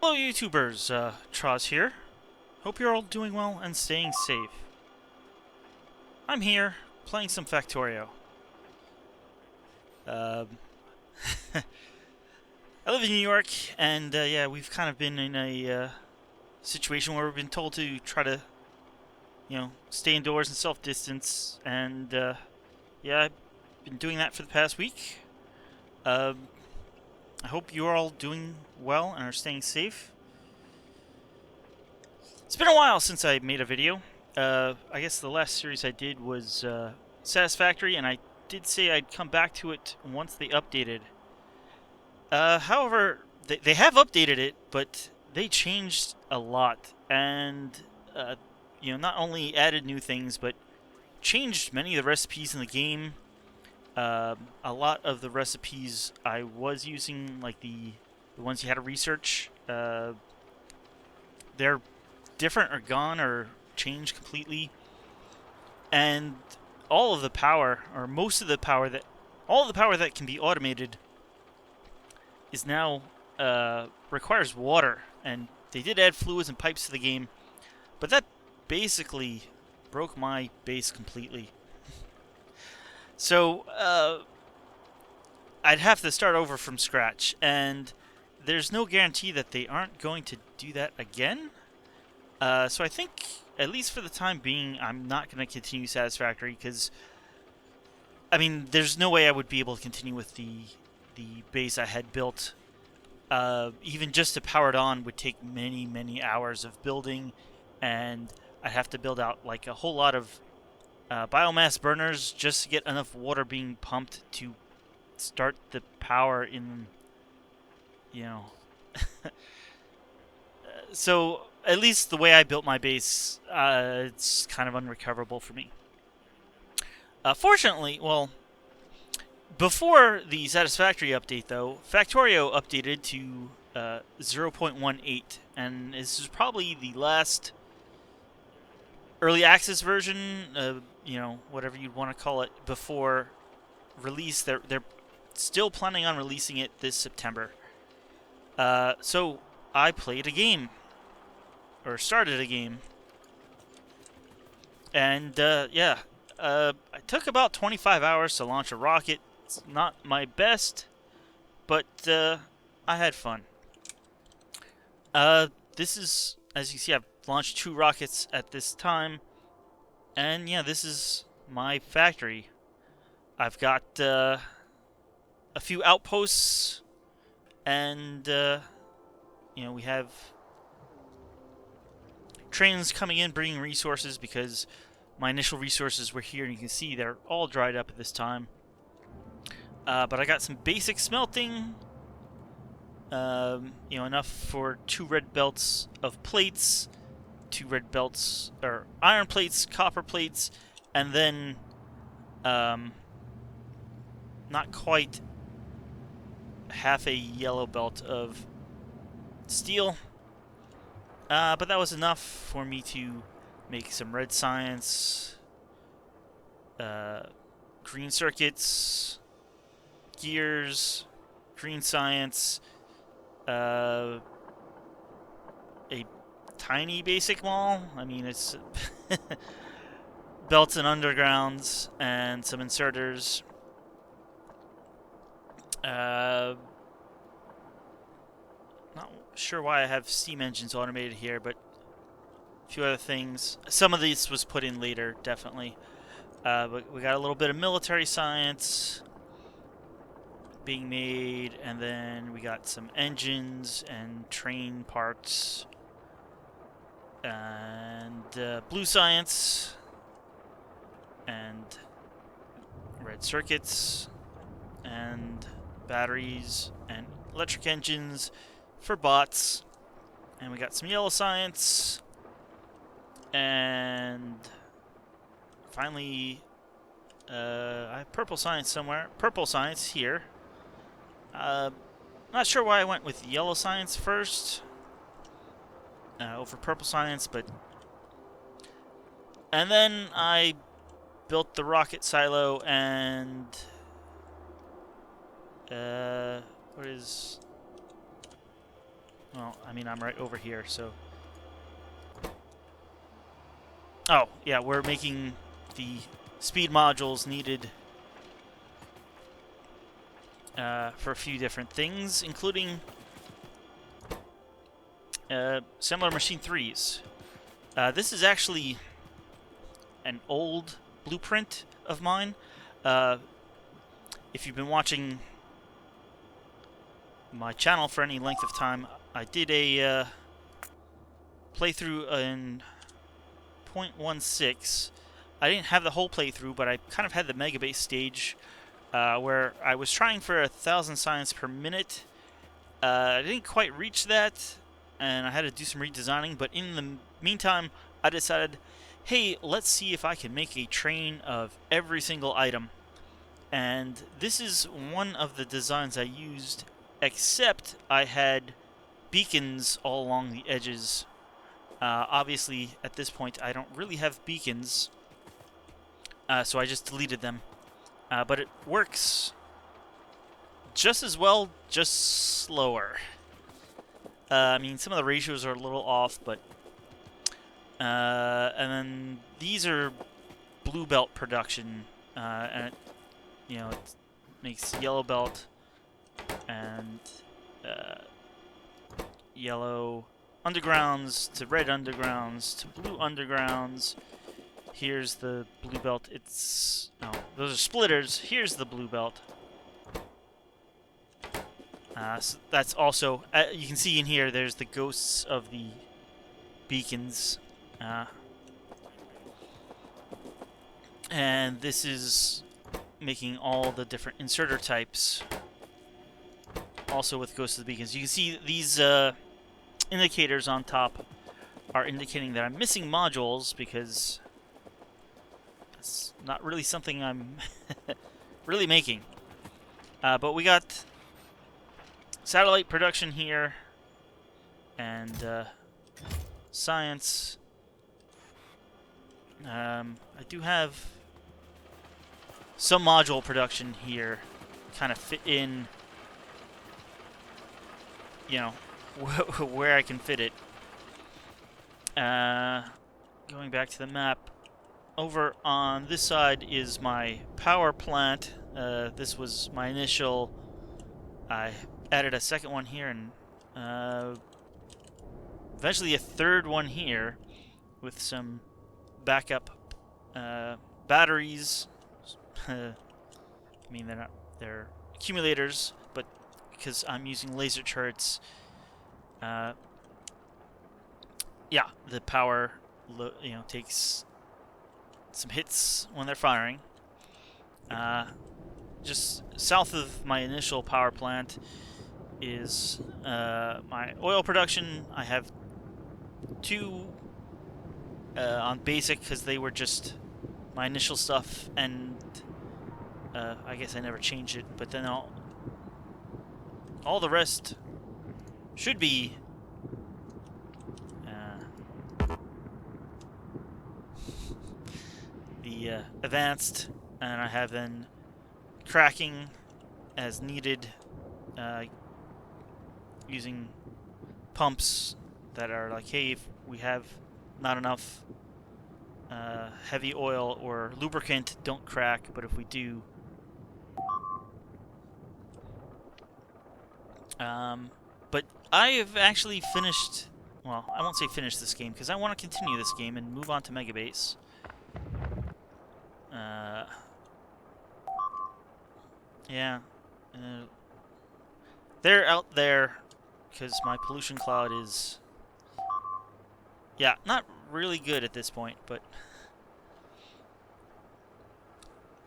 Hello YouTubers, Troz here. Hope you're all doing well and staying safe. I'm here, playing some Factorio. Um, I live in New York, and yeah, we've kind of been in a situation where we've been told to try to, stay indoors and self-distance, and yeah, I've been doing that for the past week. Um, I hope you're all doing well and are staying safe. It's been a while since I made a video. I guess the last series I did was Satisfactory, and I did say I'd come back to it once they updated. However, they have updated it, but they changed a lot, and not only added new things, but changed many of the recipes in the game. A lot of the recipes I was using, like the ones you had to research, they're different or gone or changed completely. And all of the power, or most of the power that, all of the power that can be automated is now requires water. And they did add fluids and pipes to the game, but that basically broke my base completely. So I'd have to start over from scratch, and there's no guarantee that they aren't going to do that again. So I think, at least for the time being, I'm not going to continue Satisfactory because, I mean, there's no way I would be able to continue with the base I had built. Even just to power it on would take many, many hours of building, and I'd have to build out like a whole lot of biomass burners just to get enough water being pumped to start the power in, you know. So at least the way I built my base, it's kind of unrecoverable for me. Fortunately, well, before the Satisfactory update, though, Factorio updated to 0.18, and this is probably the last early access version, whatever you'd want to call it, before release. They're still planning on releasing it this September. So I played a game, or started a game, and yeah, it took about 25 hours to launch a rocket. It's not my best, but I had fun. This is, as you see, I've launched 2 rockets at this time, and yeah, this is my factory. I've got a few outposts, and we have trains coming in bringing resources because my initial resources were here, and you can see they're all dried up at this time. But I got some basic smelting, enough for 2 red belts of plates, 2 red belts, or iron plates, copper plates, and then not quite half a yellow belt of steel. But that was enough for me to make some red science, green circuits, gears, green science, a tiny basic wall. I mean, it's belts and undergrounds, and some inserters. Not sure why I have steam engines automated here, but a few other things. Some of these was put in later, definitely. But we got a little bit of military science being made, and then we got some engines and train parts, and blue science, and red circuits, and batteries, and electric engines for bots, and we got some yellow science, and finally I have purple science somewhere. Purple science here. Not sure why I went with yellow science first over purple science, but... And then I built the rocket silo, and... what is... Well, I mean, I'm right over here, so... Oh, yeah, we're making the speed modules needed for a few different things, including similar machine 3s. This is actually an old blueprint of mine. If you've been watching my channel for any length of time, I did a playthrough in 0.16. I didn't have the whole playthrough, but I kind of had the Megabase stage where I was trying for 1,000 science per minute. I didn't quite reach that, and I had to do some redesigning, but in the meantime, I decided, hey, let's see if I can make a train of every single item. And this is one of the designs I used, except I had beacons all along the edges. Obviously, at this point, I don't really have beacons, so I just deleted them. But it works just as well, just slower. I mean, some of the ratios are a little off, but... and then these are blue belt production, and it, you know, it makes yellow belt and yellow undergrounds to red undergrounds to blue undergrounds. Here's the blue belt. It's... no, those are splitters. Here's the blue belt. So that's also... you can see in here, there's the ghosts of the beacons. And this is making all the different inserter types. Also with ghosts of the beacons. You can see these indicators on top are indicating that I'm missing modules because it's not really something I'm really making. But we got satellite production here and science. I do have some module production here, kind of fit in, you know, where I can fit it. Going back to the map, over on this side is my power plant. This was my initial. I added a second one here and eventually a third one here with some backup batteries. I mean, they're accumulators, but because I'm using laser turrets, yeah, the power, you know, takes some hits when they're firing. Just south of my initial power plant is my oil production. I have two on basic because they were just my initial stuff, and I guess I never changed it, but then all the rest should be the advanced, and I have then cracking as needed, using pumps that are like, hey, if we have not enough heavy oil or lubricant, don't crack, but if we do... but I have actually finished... well, I won't say finish this game, because I want to continue this game and move on to Megabase. Yeah. They're out there, because my pollution cloud is... yeah, not really good at this point, but...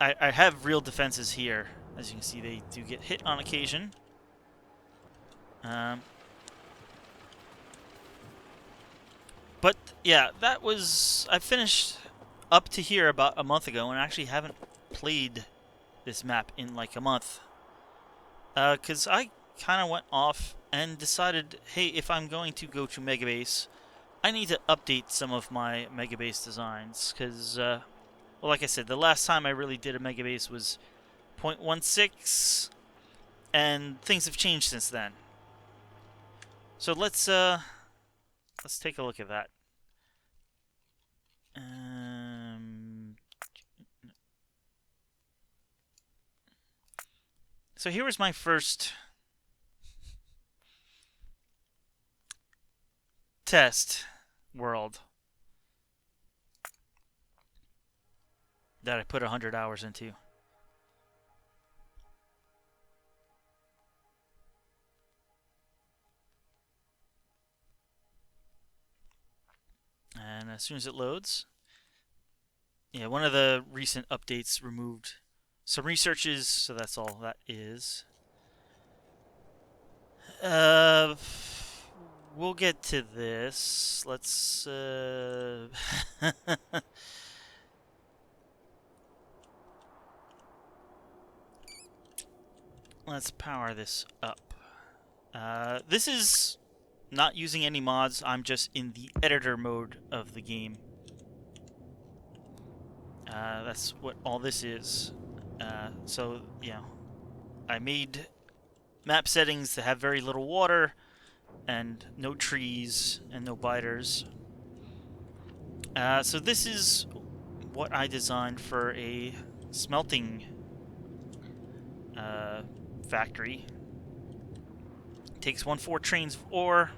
I have real defenses here. As you can see, they do get hit on occasion. But, yeah, that was... I finished up to here about a month ago, and I actually haven't played this map in like a month. Because I kind of went off and decided, hey, if I'm going to go to Megabase, I need to update some of my Megabase designs. Because, well, like I said, the last time I really did a Megabase was 0.16, and things have changed since then. So let's take a look at that. So here was my first test world that I put 100 hours into. And as soon as it loads, yeah, one of the recent updates removed some researches, so that's all that is. We'll get to this. Let's let's power this up. This is not using any mods. I'm just in the editor mode of the game. That's what all this is. So, you know, I made map settings that have very little water and no trees and no biters. So this is what I designed for a smelting factory. It takes 1/4 trains of ore.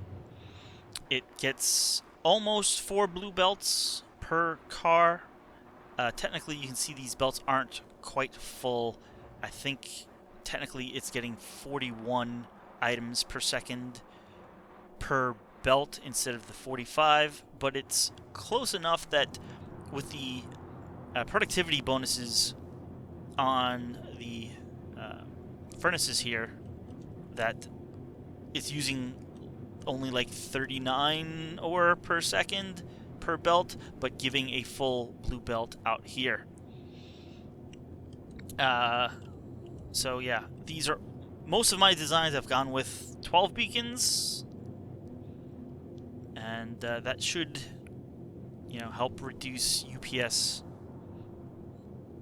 It gets almost 4 blue belts per car. Technically, you can see these belts aren't quite full. I think technically it's getting 41 items per second per belt instead of the 45, but it's close enough that with the productivity bonuses on the furnaces here, that it's using only like 39 ore per second per belt, but giving a full blue belt out here. So yeah, these are most of my designs. I've gone with 12 beacons, and that should, you know, help reduce UPS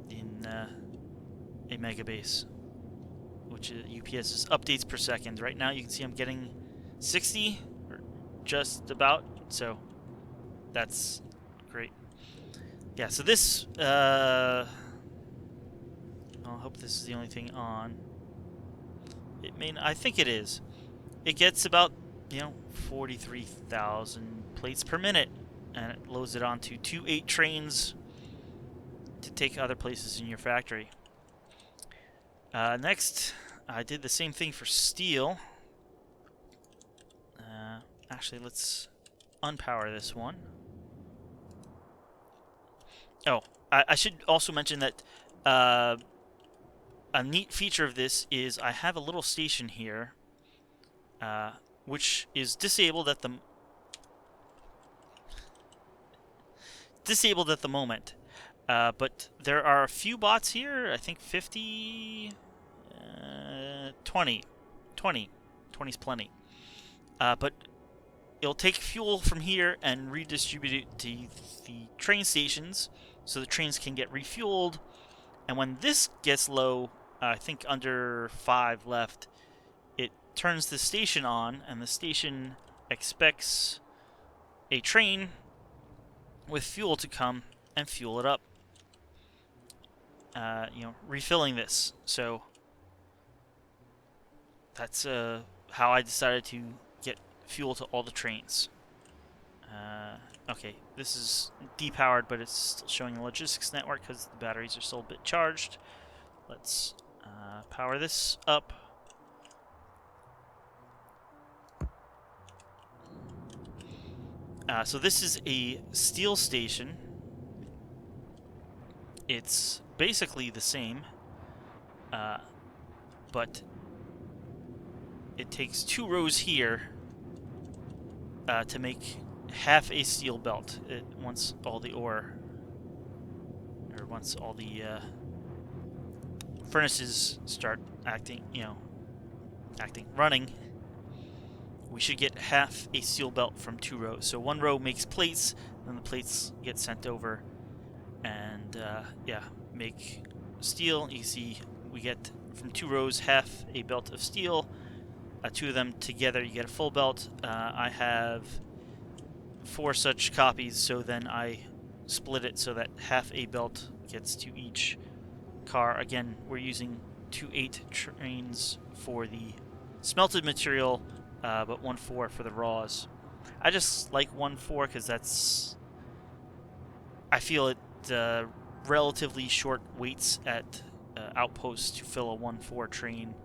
in a Megabase, which is, UPS is updates per second. Right now, you can see I'm getting 60, or just about. So that's great. Yeah. So this. I hope this is the only thing on. It may. I think it is. It gets about, you know, 43,000 plates per minute, and it loads it onto 2 8 trains to take other places in your factory. Next, I did the same thing for steel. Actually, let's unpower this one. Oh, I should also mention that a neat feature of this is I have a little station here, which is disabled at the moment. But there are a few bots here. I think 50, 20. 20 is plenty. But it'll take fuel from here and redistribute it to the train stations, so the trains can get refueled. And when this gets low, I think under 5 left, it turns the station on, and the station expects a train with fuel to come and fuel it up. You know, refilling this. So that's how I decided to get fuel to all the trains. Okay, this is depowered, but it's still showing a logistics network because the batteries are still a bit charged. Let's power this up. So this is a steel station. It's basically the same, but it takes 2 rows here to make half a steel belt. Once all the ore, or once all the furnaces start running, we should get half a steel belt from 2 rows. So 1 row makes plates, then the plates get sent over, and yeah, make steel. You see we get from 2 rows half a belt of steel, two of them together, you get a full belt. I have 4 such copies, so then I split it so that half a belt gets to each car. Again, we're using 2.8 trains for the smelted material, but 1.4 for the raws. I just like 1.4 because I feel it relatively short waits at outposts to fill a 1.4 train.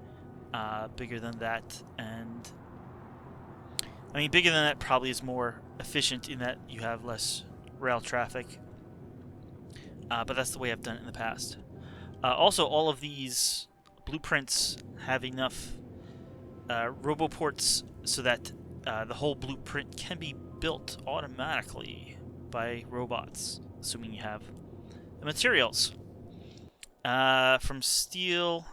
Bigger than that, and I mean, bigger than that probably is more efficient in that you have less rail traffic, but that's the way I've done it in the past. Also, all of these blueprints have enough roboports so that the whole blueprint can be built automatically by robots, assuming you have the materials. From steel,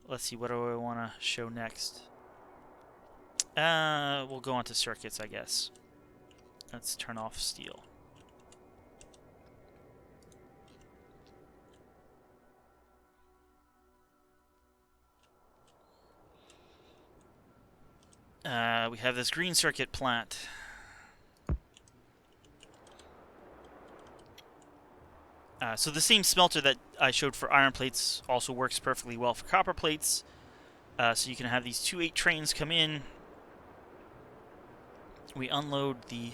let's see, what do I want to show next? We'll go on to circuits, I guess. Let's turn off steel. We have this green circuit plant. So the same smelter that I showed for iron plates also works perfectly well for copper plates. So you can have these 2.8 trains come in. We unload the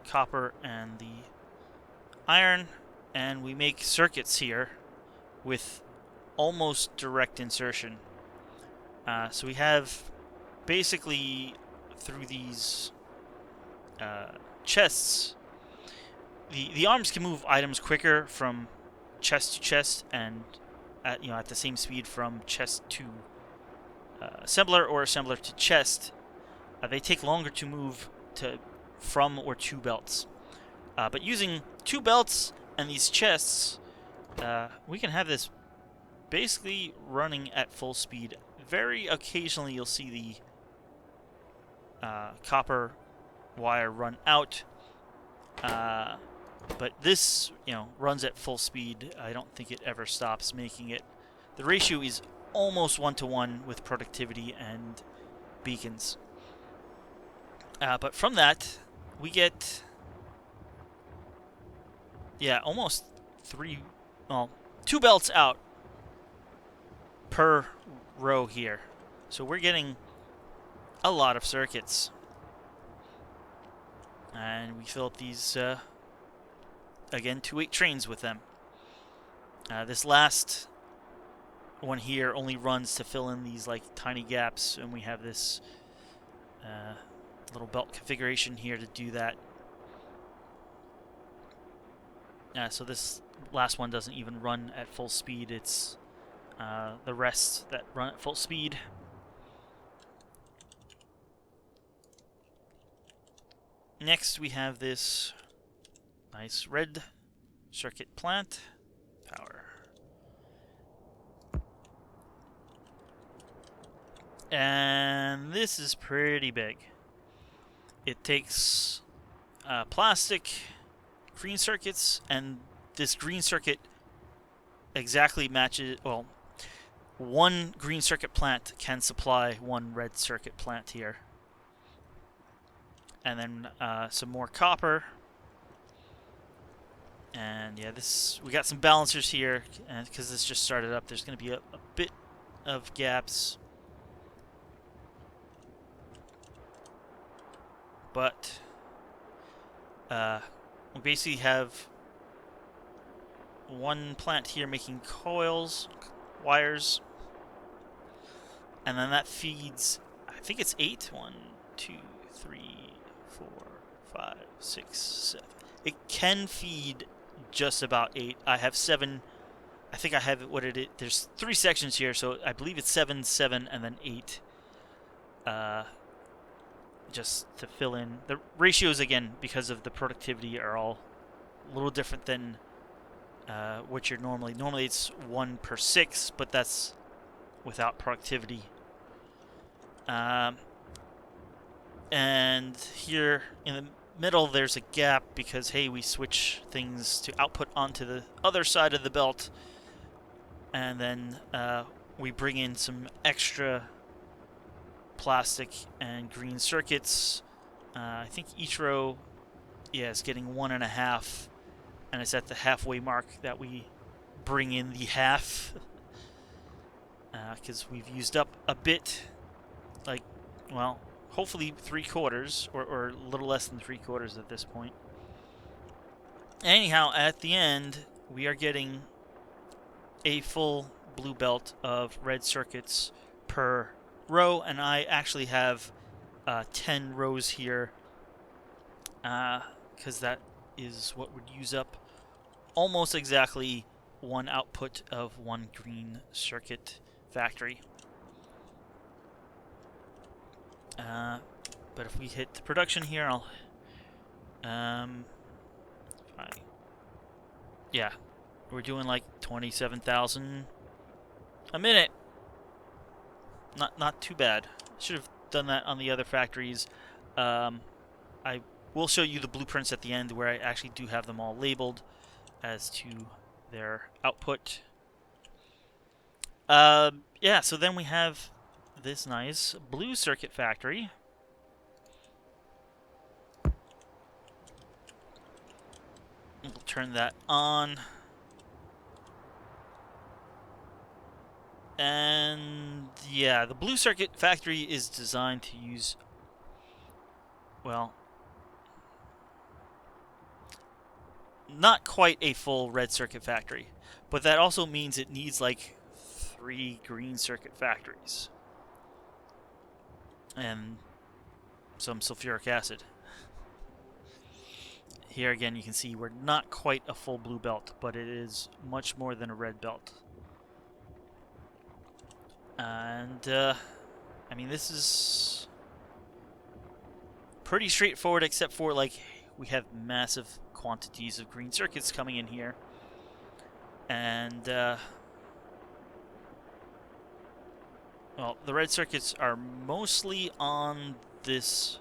copper and the iron, and we make circuits here with almost direct insertion. So we have basically through these chests, the arms can move items quicker from chest to chest, and at the same speed from chest to assembler or assembler to chest. They take longer to move from or to belts. But using 2 belts and these chests, we can have this basically running at full speed. Very occasionally you'll see the copper wire run out, but this runs at full speed. I don't think it ever stops, making it. The ratio is almost 1-to-1 with productivity and beacons. But from that, we get almost 2 belts out per row here. So we're getting a lot of circuits. And we fill up these, again, 2.8 trains with them. This last one here only runs to fill in these tiny gaps, and we have this little belt configuration here to do that. So this last one doesn't even run at full speed. It's the rest that run at full speed. Next, we have this nice red circuit plant. Power. And this is pretty big. It takes plastic, green circuits, and this green circuit exactly matches. Well, one green circuit plant can supply one red circuit plant here. And then some more copper. And yeah, we got some balancers here, and because this just started up, there's going to be a bit of gaps. But we basically have one plant here making coils, wires, and then that feeds, I think it's 8. 1, 2, 3, 4, 5, 6, 7. It can feed just about 8. I have 7. I think I have what it is. There's 3 sections here, so I believe it's 7, 7, and then 8. Just to fill in. The ratios, again, because of the productivity, are all a little different than what you're normally. Normally it's 1 per 6, but that's without productivity. And here in the middle there's a gap because, hey, we switch things to output onto the other side of the belt, and then we bring in some extra plastic and green circuits. I think each row, yeah, is getting 1.5, and it's at the halfway mark that we bring in the half, because we've used up a bit, like, well, hopefully 3/4 or a little less than 3/4 at this point. Anyhow, at the end, we are getting a full blue belt of red circuits per row, and I actually have 10 rows here, because that is what would use up almost exactly one output of one green circuit factory. But if we hit the production here, I'll yeah, we're doing like 27,000 a minute. Not too bad. Should have done that on the other factories. I will show you the blueprints at the end where I actually do have them all labeled as to their output. Yeah, so then we have this nice blue circuit factory. We'll turn that on. And yeah, the blue circuit factory is designed to use, well, not quite a full red circuit factory, but that also means it needs like 3 green circuit factories and some sulfuric acid. Here again, you can see we're not quite a full blue belt, but it is much more than a red belt. And I mean, this is pretty straightforward, except for like we have massive quantities of green circuits coming in here, and well, the red circuits are mostly on this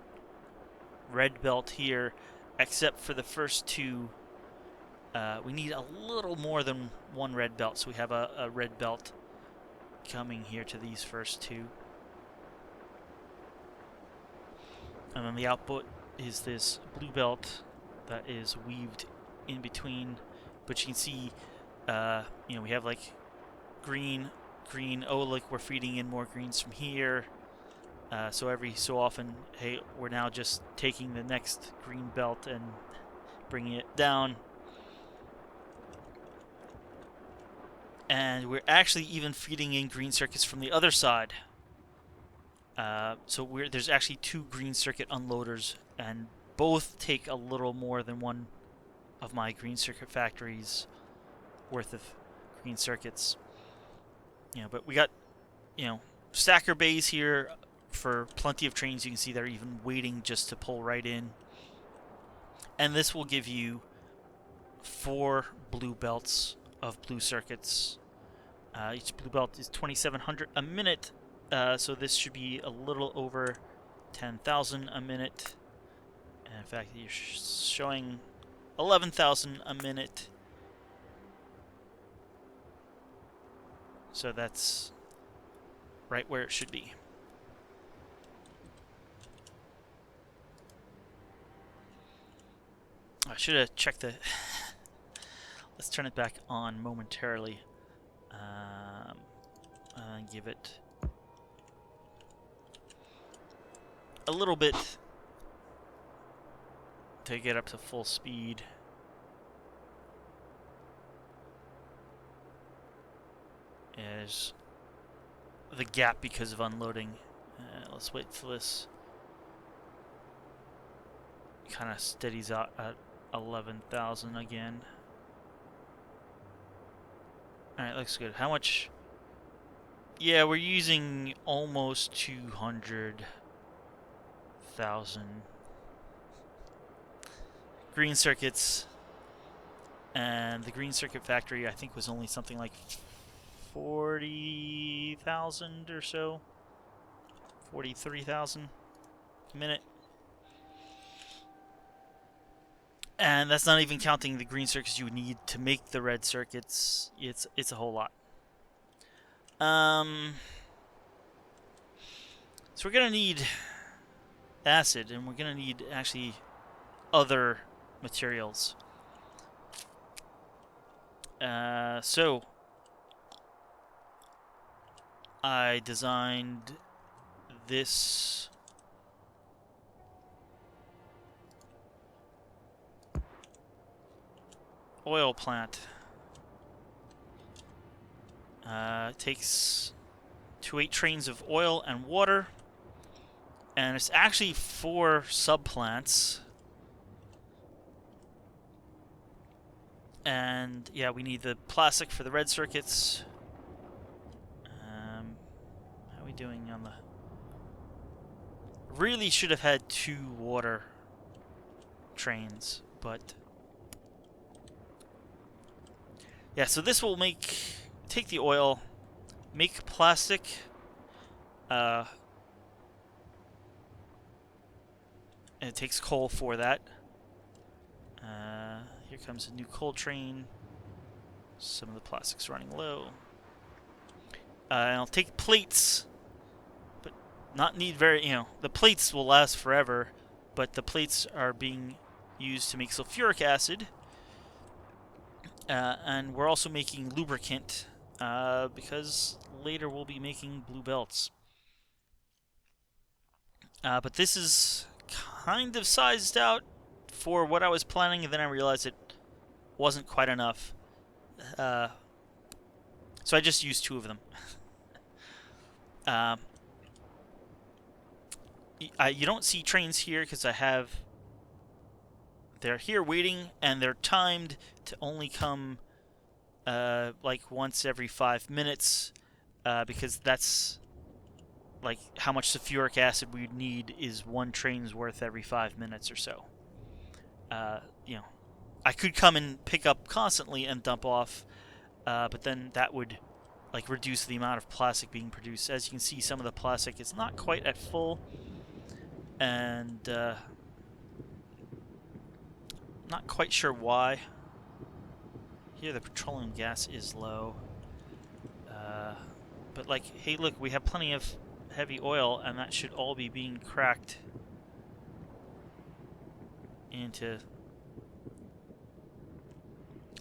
red belt here, except for the first 2. We need a little more than 1 red belt, so we have a red belt coming here to these first 2. And then the output is this blue belt that is weaved in between. But you can see, you know, we have like green, green. Oh, look, we're feeding in more greens from here. So every so often, hey, we're now just taking the next green belt and bringing it down. And we're actually even feeding in green circuits from the other side. So there's actually 2 green circuit unloaders, and both take a little more than 1 of my green circuit factories worth of green circuits. You know, but we got, you know, stacker bays here for plenty of trains. You can see they're even waiting just to pull right in. And this will give you 4 blue belts of blue circuits. Each blue belt is 2,700 a minute, so this should be a little over 10,000 a minute. And in fact, you're showing 11,000 a minute. So that's right where it should be. I should have checked the... Let's turn it back on momentarily. Give it a little bit to get up to full speed. There's the gap because of unloading. Let's wait till this kind of steadies out at 11,000 again. Alright, looks good. How much? Yeah, we're using almost 200,000 green circuits. And the green circuit factory, I think, was only something like 40,000 or so. 43,000 a minute. And that's not even counting the green circuits you would need to make the red circuits. It's a whole lot. So we're going to need acid, and we're going to need actually other materials. So I designed this oil plant. It takes 8 trains of oil and water, and it's actually 4 subplants. And yeah, we need the plastic for the red circuits. How are we doing on the... Really should have had 2 water trains, but... Yeah, so this will take the oil, make plastic, and it takes coal for that. Here comes a new coal train. Some of the plastic's running low. And I'll take plates, but not need very, the plates will last forever, but the plates are being used to make sulfuric acid. And we're also making lubricant, because later we'll be making blue belts. But this is kind of sized out for what I was planning, and then I realized it wasn't quite enough. So I just used 2 of them. You don't see trains here because they're here waiting, and they're timed to only come like once every 5 minutes, because that's like how much sulfuric acid we need is 1 train's worth every 5 minutes or so. I could come and pick up constantly and dump off, but then that would like reduce the amount of plastic being produced. As you can see, some of the plastic is not quite at full, and not quite sure why. Here the petroleum gas is low, but like, hey, look, we have plenty of heavy oil, and that should all be being cracked into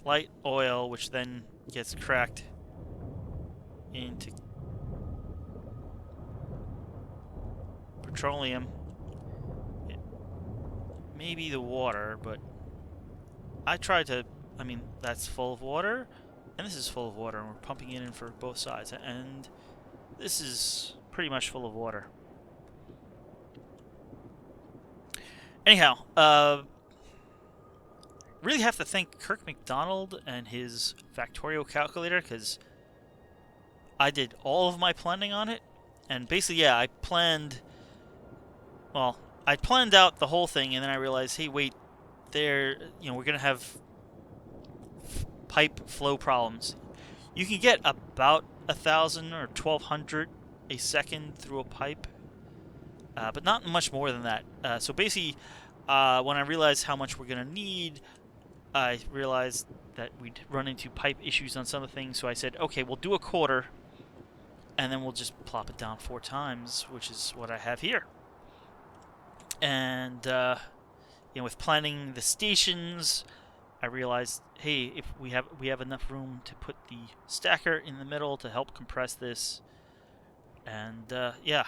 light oil, which then gets cracked into petroleum. Maybe the water, but I tried to... I mean, that's full of water, and this is full of water, and we're pumping it in for both sides, and this is pretty much full of water. Anyhow, really have to thank Kirk McDonald and his Factorio calculator, because I did all of my planning on it, and basically, yeah, I planned out the whole thing, and then I realized, hey, wait, we're gonna have pipe flow problems. You can get about 1,000 or 1,200 a second through a pipe, but not much more than that. So basically, when I realized how much we're gonna need, I realized that we'd run into pipe issues on some of the things. So I said, okay, we'll do a quarter, and then we'll just plop it down 4 times, which is what I have here. And with planning the stations, I realized, hey, if we have enough room to put the stacker in the middle to help compress this, and yeah.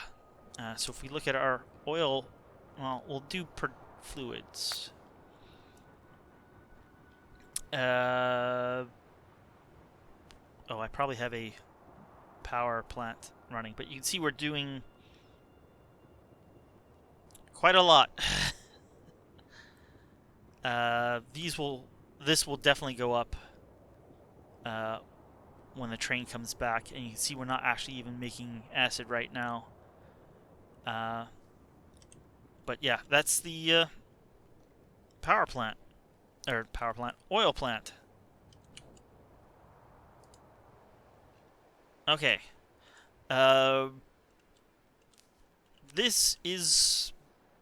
So if we look at our oil, well, we'll do per fluids. Oh, I probably have a power plant running, but you can see we're doing quite a lot. This will definitely go up when the train comes back, and you can see we're not actually even making acid right now. But yeah, that's the oil plant. Okay. This is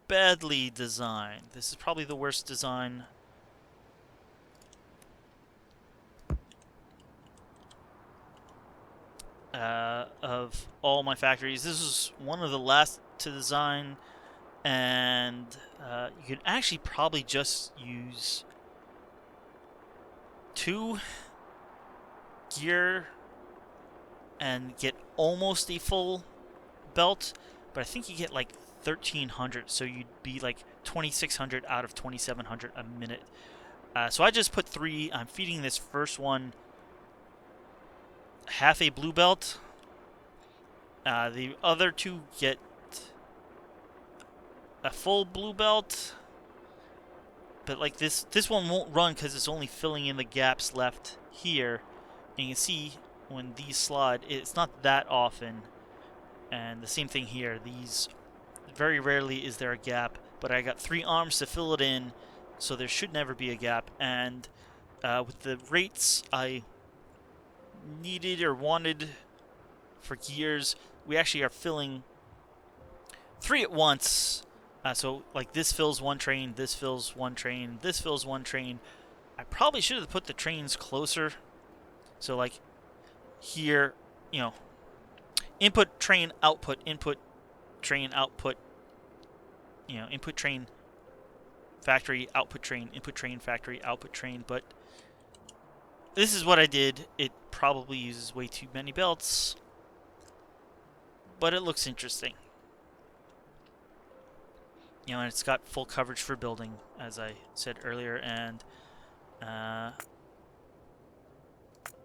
badly designed. This is probably the worst design of all my factories. This is one of the last to design, and you can actually probably just use 2 gear and get almost a full belt, but I think you get like 1,300, so you'd be like 2,600 out of 2,700 a minute. So I just put 3. I'm feeding this first one half a blue belt. The other 2 get a full blue belt, but like this one won't run because it's only filling in the gaps left here. And you can see when these slide, it's not that often. And the same thing here. These, very rarely is there a gap, but I got 3 arms to fill it in, so there should never be a gap. And with the rates I needed or wanted for gears, we actually are filling 3 at once. So like this fills 1 train, this fills 1 train, this fills 1 train. I probably should have put the trains closer. So like here, you know, input train output, input train output, you know, input train factory, output train, input train factory, output train. But this is what I did. It probably uses way too many belts, but it looks interesting. You know, and it's got full coverage for building, as I said earlier, and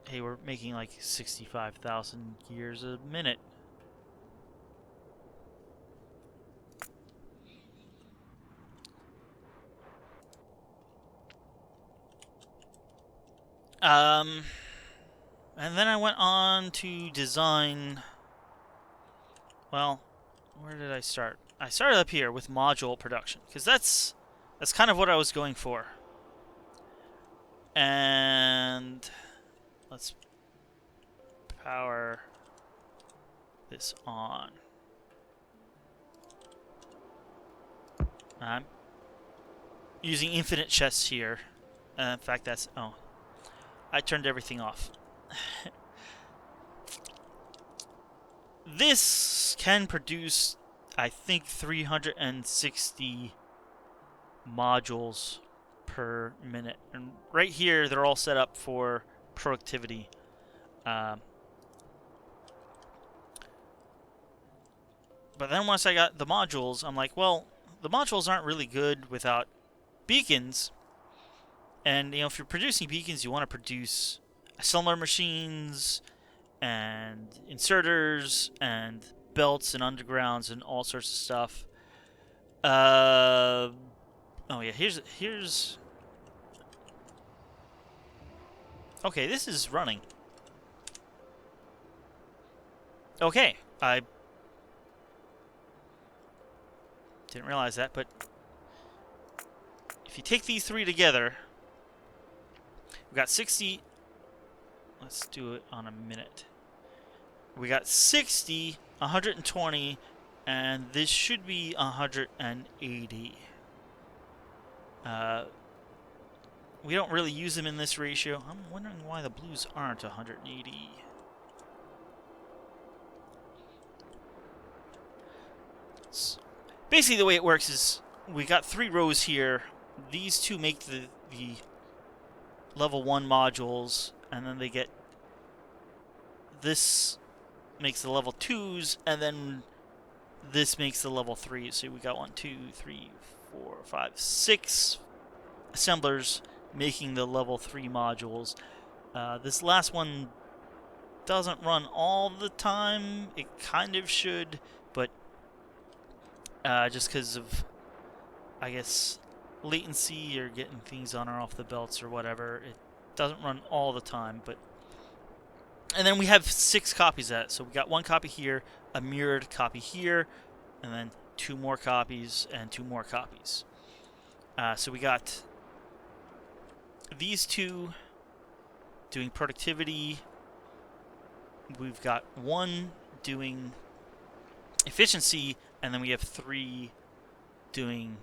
hey, we're making like 65,000 gears a minute. And then I went on to design, well, where did I start? I started up here with module production, because that's kind of what I was going for. And let's power this on. I'm using infinite chests here. In fact, that's... oh. I turned everything off. This can produce, I think, 360 modules per minute. And right here, they're all set up for productivity. But then once I got the modules, I'm like, well, the modules aren't really good without beacons. And, you know, if you're producing beacons, you want to produce assembler machines and inserters and belts and undergrounds and all sorts of stuff. Oh yeah, here's. Okay, this is running. Okay, I didn't realize that, but if you take these 3 together, we got 60. Let's do it on a minute. We got 60, 120, and this should be 180. We don't really use them in this ratio. I'm wondering why the blues aren't 180. Basically, the way it works is we got 3 rows here. These 2 make the level 1 modules, and then they get... this makes the level 2s, and then this makes the level 3s. So we got 1, 2, 3, 4, 5, 6 assemblers making the level 3 modules. This last one doesn't run all the time. It kind of should, but just because of, I guess, latency or getting things on or off the belts or whatever, it doesn't run all the time. But and then we have 6 copies of that. So we got 1 copy here, a mirrored copy here, and then 2 more copies and 2 more copies. So we got these 2 doing productivity. We've got 1 doing efficiency, and then we have 3 doing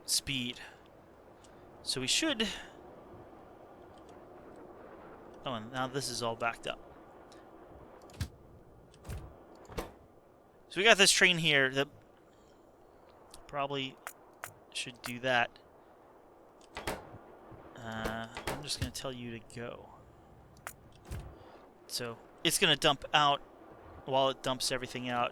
speed. So we should... oh, and now this is all backed up. So we got this train here that probably should do that. I'm just going to tell you to go. So it's going to dump out while it dumps everything out.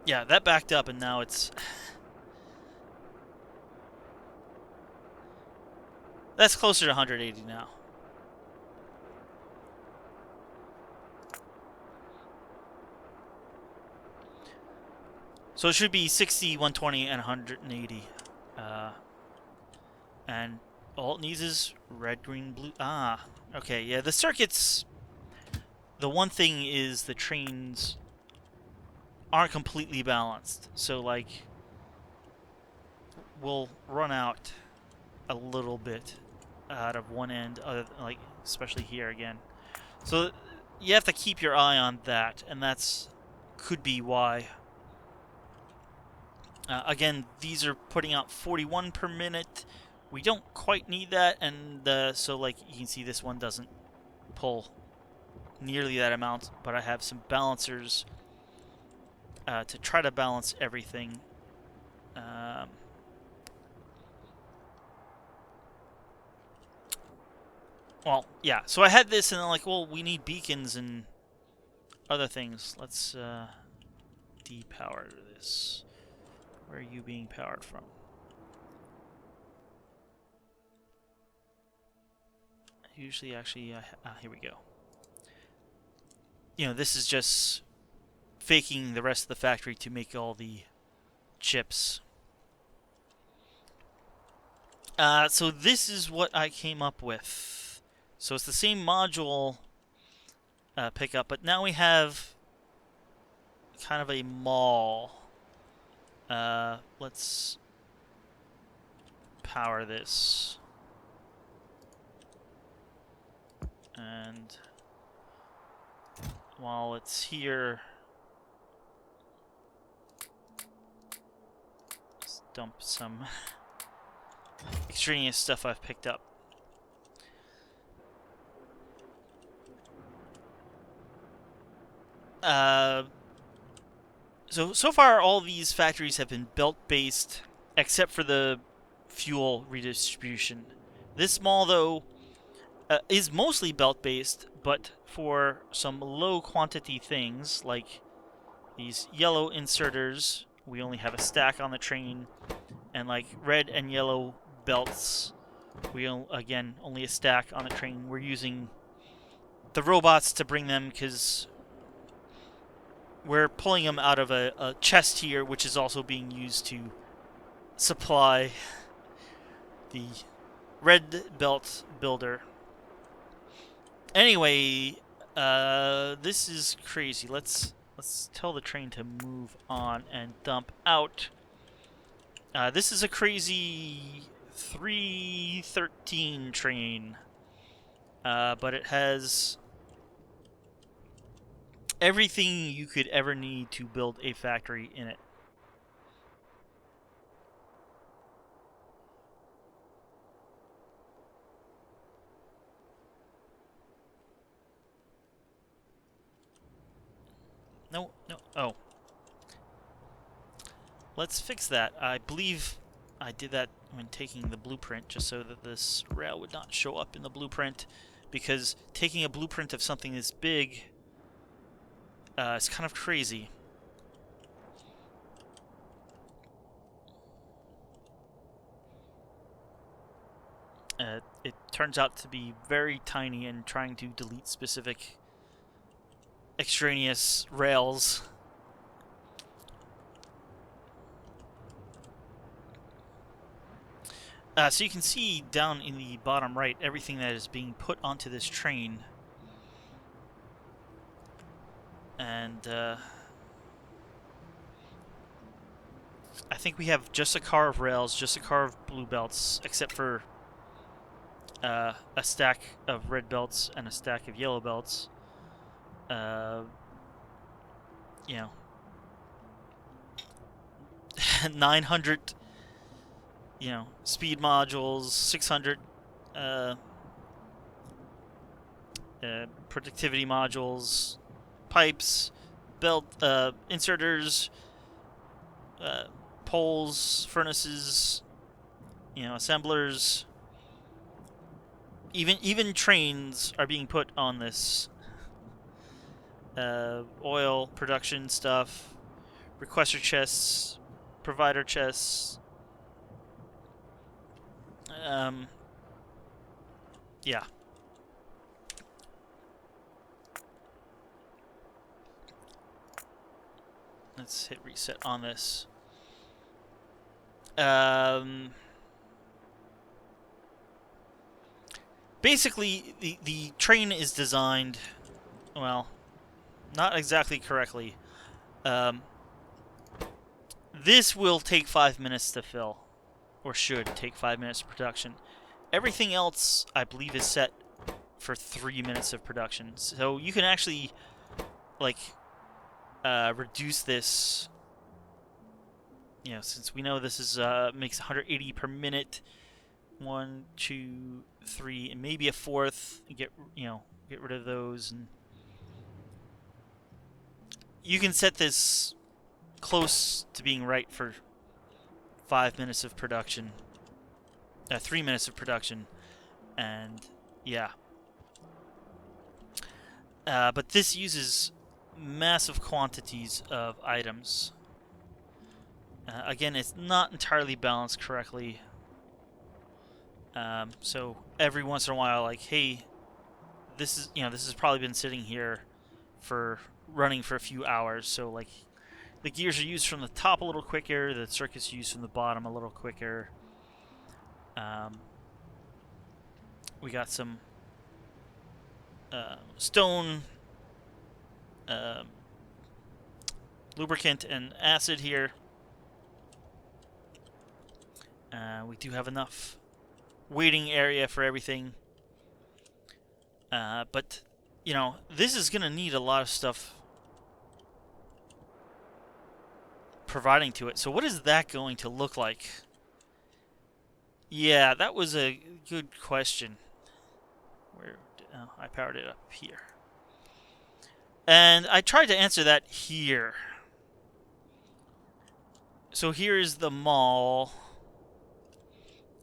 Yeah, that backed up and now it's... That's closer to 180 now. So it should be 60, 120, and 180. And all it needs is red, green, blue. Ah, okay. Yeah, the circuits... The one thing is the trains aren't completely balanced. So, like, we'll run out a little bit out of one end, like, especially here again. So you have to keep your eye on that, and that's could be why. Again, these are putting out 41 per minute. We don't quite need that, and so like you can see, this one doesn't pull nearly that amount. But I have some balancers to try to balance everything. Well, yeah. So I had this, and then like, well, we need beacons and other things. Let's depower this. Where are you being powered from? Usually, actually, here we go. You know, this is just faking the rest of the factory to make all the chips. So this is what I came up with. So it's the same module pickup, but now we have kind of a mall. Let's power this. And while it's here, let's dump some extraneous stuff I've picked up. So far, all these factories have been belt-based, except for the fuel redistribution. This mall, though, is mostly belt-based, but for some low-quantity things, like these yellow inserters, we only have a stack on the train, and like red and yellow belts, we again only a stack on the train. We're using the robots to bring them because we're pulling them out of a chest here, which is also being used to supply the red belt builder. Anyway, this is crazy. Let's tell the train to move on and dump out. This is a crazy 313 train, but it has everything you could ever need to build a factory in it. No. Oh. Let's fix that. I believe I did that when taking the blueprint, just so that this rail would not show up in the blueprint, because taking a blueprint of something this big is kind of crazy. It turns out to be very tiny, and trying to delete specific extraneous rails. So you can see down in the bottom right everything that is being put onto this train. And I think we have just a car of rails, just a car of blue belts, except for a stack of red belts and a stack of yellow belts. You know, 900 speed modules, 600 productivity modules, pipes, belt inserters, uh, poles, furnaces, assemblers. Even trains are being put on this. Oil production stuff, requester chests, provider chests. Um, yeah. Let's hit reset on this. Basically, the train is designed, well, not exactly correctly. Um, this will take 5 minutes to fill, or should take 5 minutes of production. Everything else, I believe, is set for 3 minutes of production. So you can actually, like, reduce this. Since we know this is makes 180 per minute. 1, 2, 3, and maybe a fourth. Get rid of those, and you can set this close to being right for 5 minutes of production, 3 minutes of production, and yeah. But this uses massive quantities of items. Again, it's not entirely balanced correctly. So every once in a while, like, hey, this has probably been sitting here for running for a few hours. So like, the gears are used from the top a little quicker, the circuits used from the bottom a little quicker. We got some stone, lubricant, and acid here. We do have enough waiting area for everything. But, this is going to need a lot of stuff providing to it. So what is that going to look like? Yeah, that was a good question. I powered it up here. And I tried to answer that here. So here is the mall.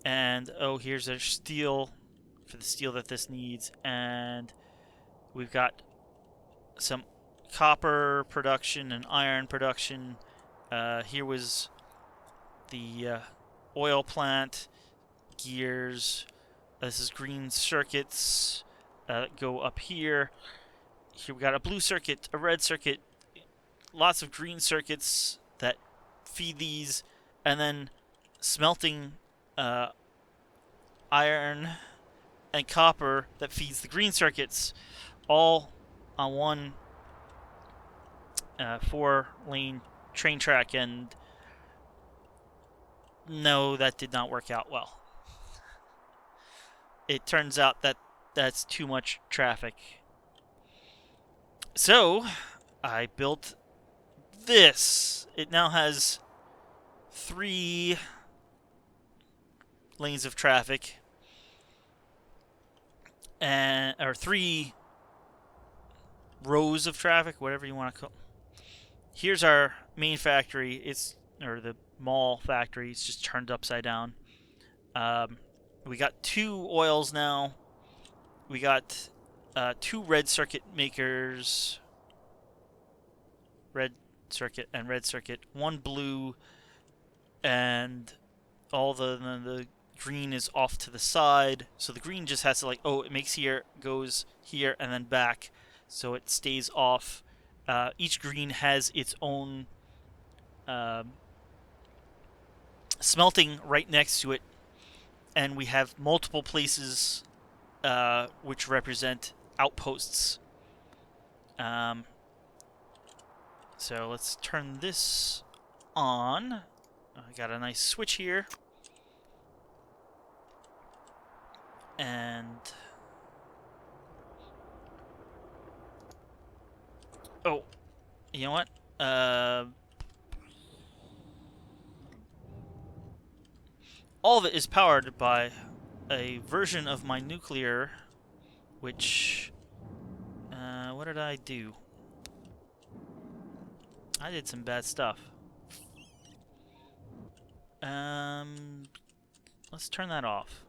And, here's our steel for the steel that this needs. And we've got some copper production and iron production. Here was the oil plant, gears. This is green circuits go up here. Here we got a blue circuit, a red circuit, lots of green circuits that feed these, and then smelting iron and copper that feeds the green circuits, all on one 4-lane train track. And no, that did not work out well. It turns out that that's too much traffic. So I built this. It now has 3 lanes of traffic, or 3 rows of traffic, whatever you want to call. Here's our main factory. Or the mall factory. It's just turned upside down. We got 2 oils now. We got 2 red circuit makers. Red circuit and red circuit. 1 blue, and all the green is off to the side. So the green just has to it makes here, goes here, and then back. So it stays off. Each green has its own smelting right next to it. And we have multiple places which represent outposts. So let's turn this on. I got a nice switch here. And you know what? all of it is powered by a version of my nuclear, which, what did I do? I did some bad stuff. Let's turn that off.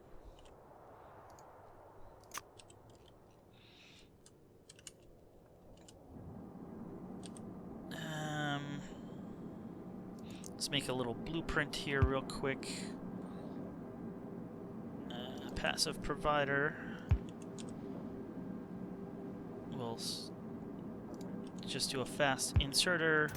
Let's make a little blueprint here real quick. Passive provider. We'll just do a fast inserter.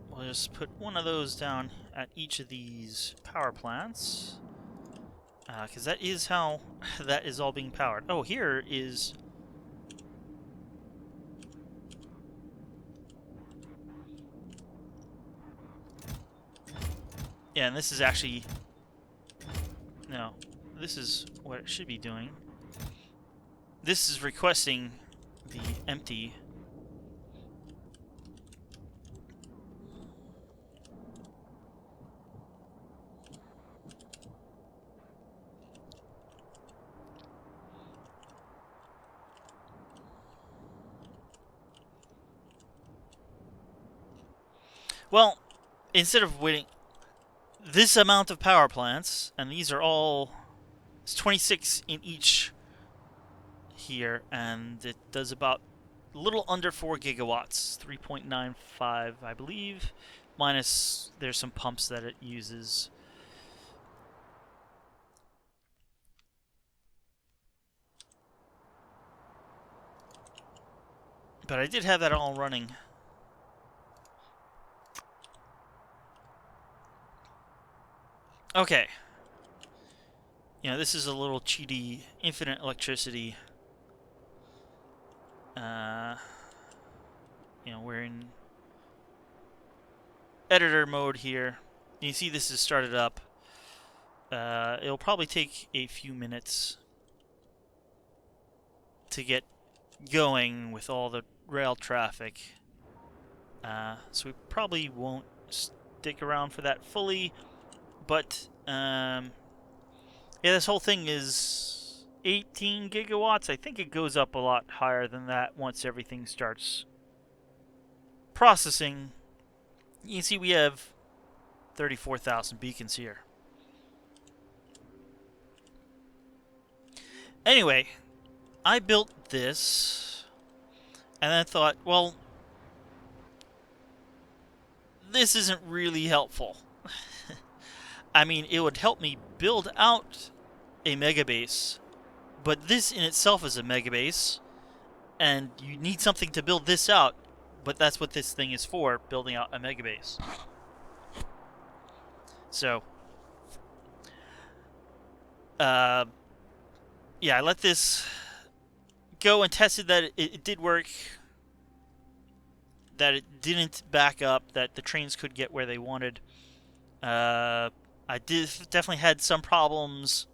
We'll just put one of those down at each of these power plants. Because that is how that is all being powered. Oh, here is... Yeah, and this is actually... No, this is what it should be doing. This is requesting the empty. Well, instead of waiting this amount of power plants, and these are all... It's 26 in each here, and it does about a little under 4 gigawatts, 3.95, I believe, minus there's some pumps that it uses. But I did have that all running. Okay. You know, this is a little cheaty infinite electricity. You know, we're in editor mode here. You see this is started up. It'll probably take a few minutes to get going with all the rail traffic. So we probably won't stick around for that fully. But, yeah, this whole thing is 18 gigawatts. I think it goes up a lot higher than that once everything starts processing. You can see we have 34,000 beacons here. Anyway, I built this, and then thought, well, this isn't really helpful. I mean, it would help me build out a megabase, but this in itself is a megabase, and you need something to build this out, but that's what this thing is for, building out a megabase. So, yeah, I let this go and tested that it did work, that it didn't back up, that the trains could get where they wanted. I definitely had some problems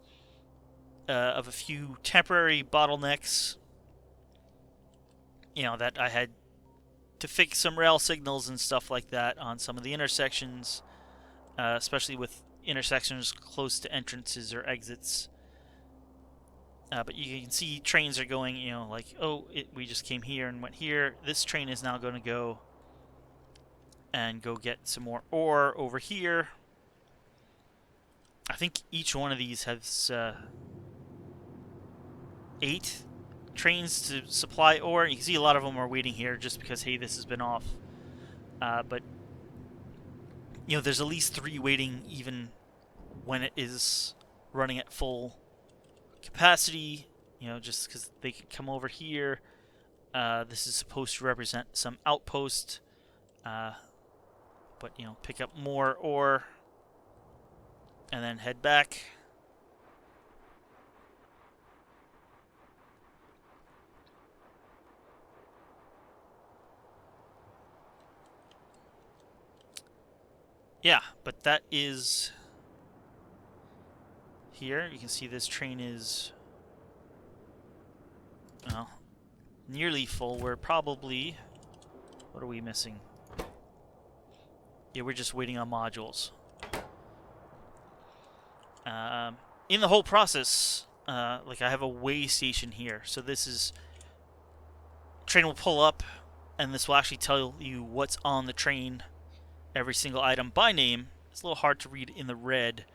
of a few temporary bottlenecks, you know, that I had to fix some rail signals and stuff like that on some of the intersections, especially with intersections close to entrances or exits. But you can see trains are going, you know, like, oh, we just came here and went here. This train is now going to go and go get some more ore over here. I think each one of these has 8 trains to supply ore. You can see a lot of them are waiting here just because, hey, this has been off. But, you know, there's at least 3 waiting even when it is running at full capacity, you know, just because they can come over here. This is supposed to represent some outpost, but, you know, pick up more ore and then head back. Yeah, but that is here. You can see this train is, well, nearly full. We're probably, what are we missing? Yeah, we're just waiting on modules. In the whole process, like I have a weigh station here. So this is, train will pull up, and this will actually tell you what's on the train, every single item by name. It's a little hard to read in the red,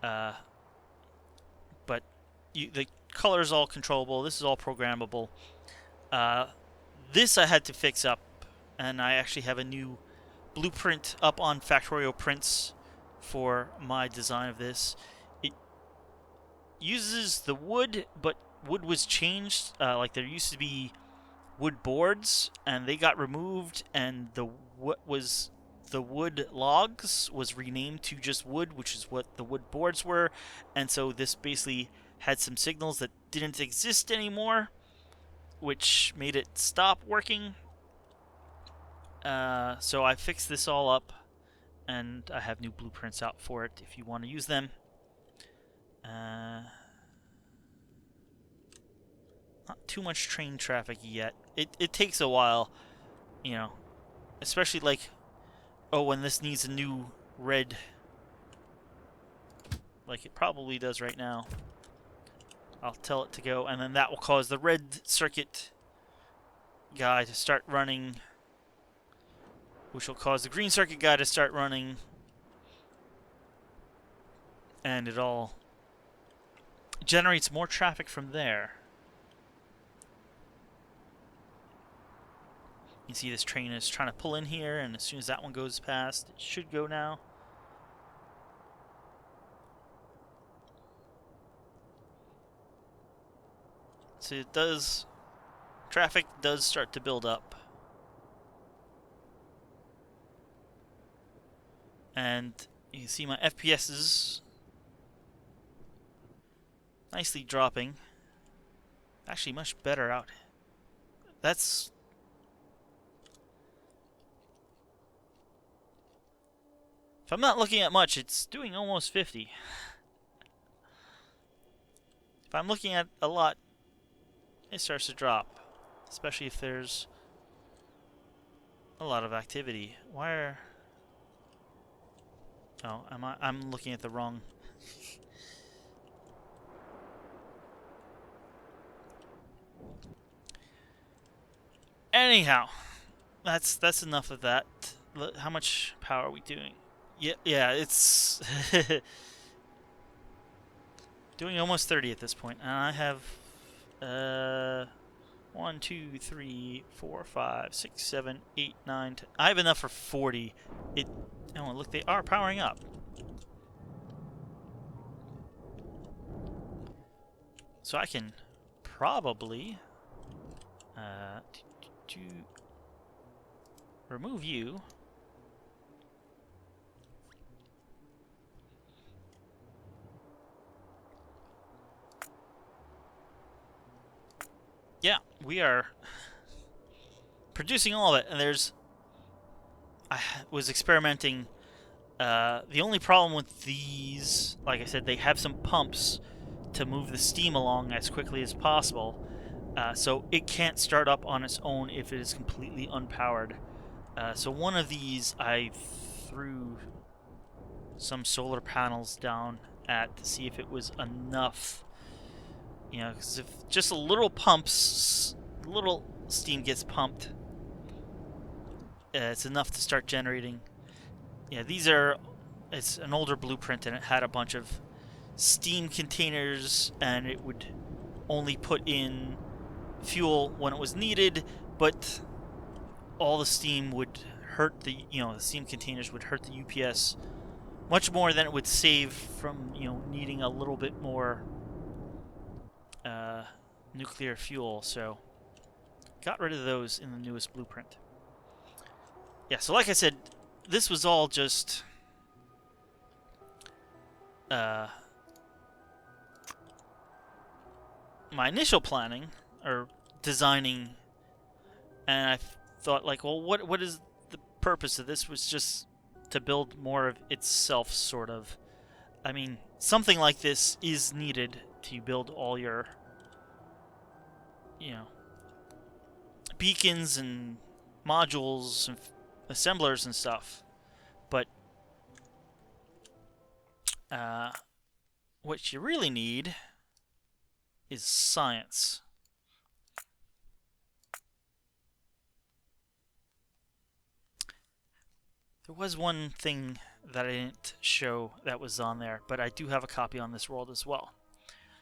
but the color is all controllable. This is all programmable. This I had to fix up, and I actually have a new blueprint up on Factorio prints for my design of this. It uses the wood, but wood was changed. Like there used to be wood boards, and they got removed, and what was the wood logs was renamed to just wood, which is what the wood boards were. And so this basically had some signals that didn't exist anymore, which made it stop working. So I fixed this all up, and I have new blueprints out for it if you want to use them. Not too much train traffic yet. It takes a while, you know, especially like, oh, when this needs a new red, like it probably does right now. I'll tell it to go, and then that will cause the red circuit guy to start running, which will cause the green circuit guy to start running, and it all generates more traffic from there. You see this train is trying to pull in here, and as soon as that one goes past, it should go now. So it does, traffic does start to build up. And you can see my FPSs nicely dropping. Actually, much better out. That's... If I'm not looking at much, it's doing almost 50. If I'm looking at a lot, it starts to drop. Especially if there's a lot of activity. Why are... Oh, I'm looking at the wrong... Anyhow, that's enough of that. How much power are we doing? Yeah, it's doing almost 30 at this point, and I have 1, 2, 3, 4, 5, 6, 7, 8, 9, 10. I have enough for 40. Oh, look, they are powering up. So I can probably to remove you. Yeah, we are producing all of it, and I was experimenting. The only problem with these, like I said, they have some pumps to move the steam along as quickly as possible. So it can't start up on its own if it is completely unpowered. So one of these I threw some solar panels down at to see if it was enough. You know, because if just a little steam gets pumped, it's enough to start generating. Yeah, it's an older blueprint, and it had a bunch of steam containers, and it would only put in fuel when it was needed, but all the steam would hurt the steam containers would hurt the UPS much more than it would save from needing a little bit more nuclear fuel. So got rid of those in the newest blueprint. Yeah, so like I said, this was all just my initial planning or designing, and I thought, like, well, what is the purpose of this? Was just to build more of itself, sort of. I mean, something like this is needed to build all your, you know, beacons and modules and assemblers and stuff. But what you really need is science. There was one thing that I didn't show that was on there, but I do have a copy on this world as well.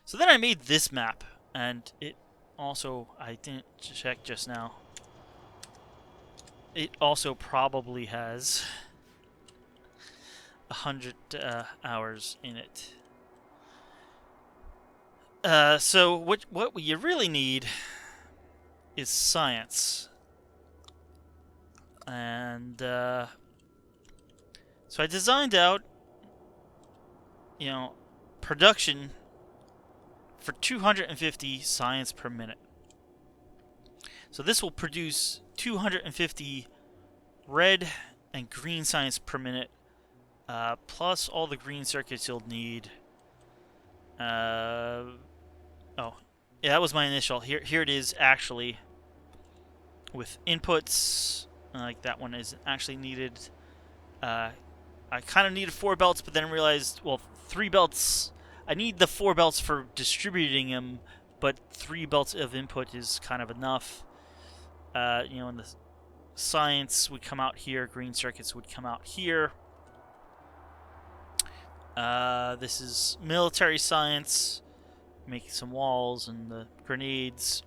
So then I made this map, and it also, I didn't check just now, it also probably has 100 hours in it. So what you really need is science. And so I designed out, you know, production for 250 science per minute. So this will produce 250 red and green science per minute, plus all the green circuits you'll need. Oh, yeah, that was my initial. Here it is actually with inputs. Like that one isn't actually needed. I kind of needed 4 belts, but then realized, well, 3 belts. I need the 4 belts for distributing them, but 3 belts of input is kind of enough. You know, and the science would come out here, green circuits would come out here. This is military science, making some walls and the grenades,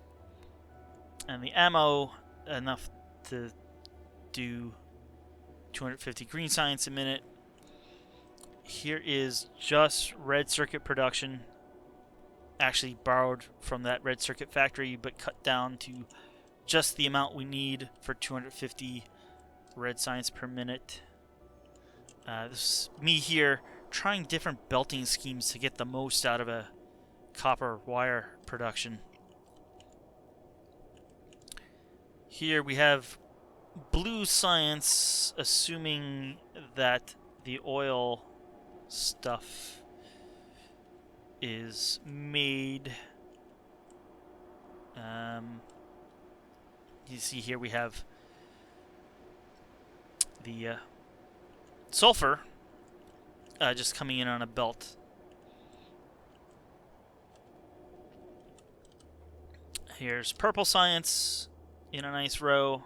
and the ammo enough to do 250 green science a minute. Here is just red circuit production, actually borrowed from that red circuit factory, but cut down to just the amount we need for 250 red science per minute. This is me here trying different belting schemes to get the most out of a copper wire production. Here we have blue science, assuming that the oil stuff is made. You see here we have the sulfur just coming in on a belt. Here's purple science in a nice row.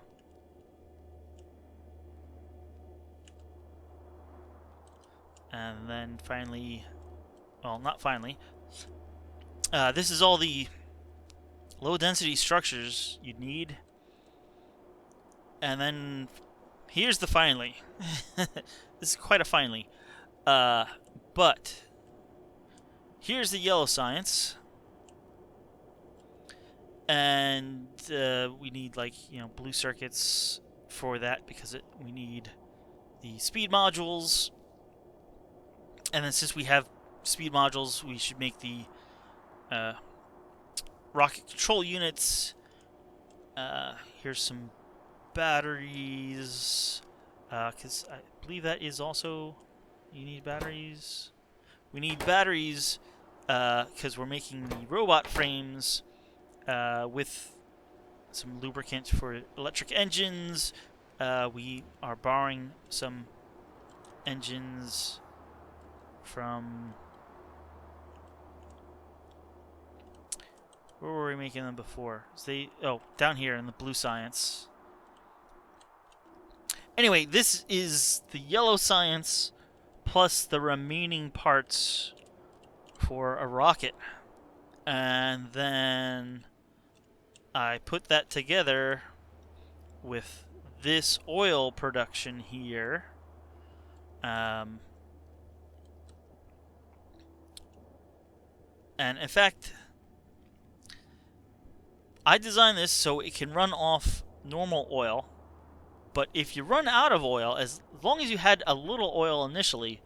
And then finally, well, not finally, this is all the low density structures you'd need. And then here's the finally. This is quite a finally. But here's the yellow science. And we need, like, you know, blue circuits for that because we need the speed modules. And then since we have speed modules, we should make the rocket control units. Here's some batteries, because I believe that is also, you need batteries. We need batteries because we're making the robot frames with some lubricant for electric engines. We are borrowing some engines from, where were we making them before? Down here in the blue science. Anyway, this is the yellow science plus the remaining parts for a rocket. And then I put that together with this oil production here. And in fact, I designed this so it can run off normal oil. But if you run out of oil, as long as you had a little oil initially,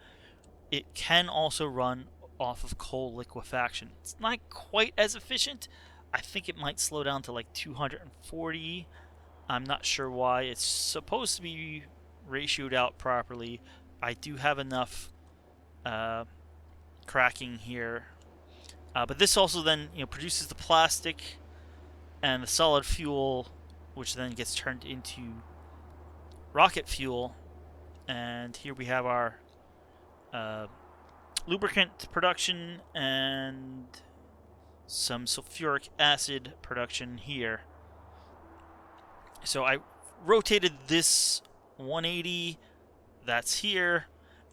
it can also run off of coal liquefaction. It's not quite as efficient. I think it might slow down to like 240. I'm not sure why. It's supposed to be ratioed out properly, I do have enough cracking here. But this also then produces the plastic and the solid fuel, which then gets turned into rocket fuel. And here we have our lubricant production and some sulfuric acid production here. So I rotated this 180, that's here,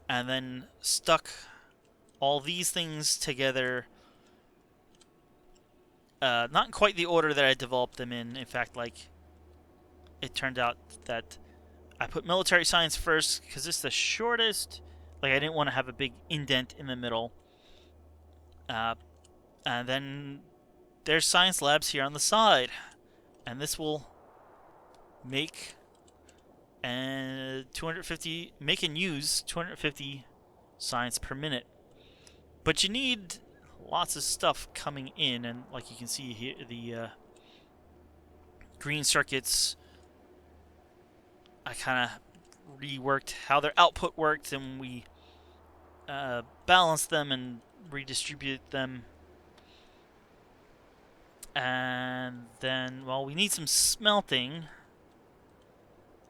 and then stuck all these things together. Not in quite the order that I developed them in. In fact, like, it turned out that I put military science first because it's the shortest. Like, I didn't want to have a big indent in the middle. And then there's science labs here on the side. And this will make and 250 make and use 250 science per minute. But you need lots of stuff coming in, and like you can see here, the green circuits, I kind of reworked how their output worked, and we balanced them and redistributed them. And then, well, we need some smelting.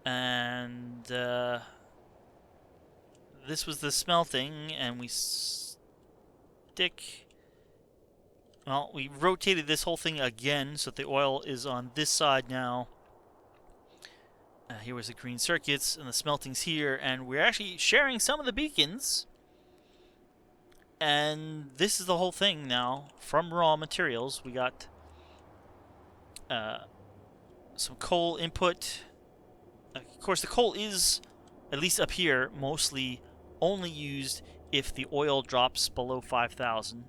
And this was the smelting, and we well, we rotated this whole thing again so that the oil is on this side now. Here was the green circuits, and the smelting's here, and we're actually sharing some of the beacons. And this is the whole thing now from raw materials. We got some coal input. Of course, the coal is, at least up here, mostly only used if the oil drops below 5,000.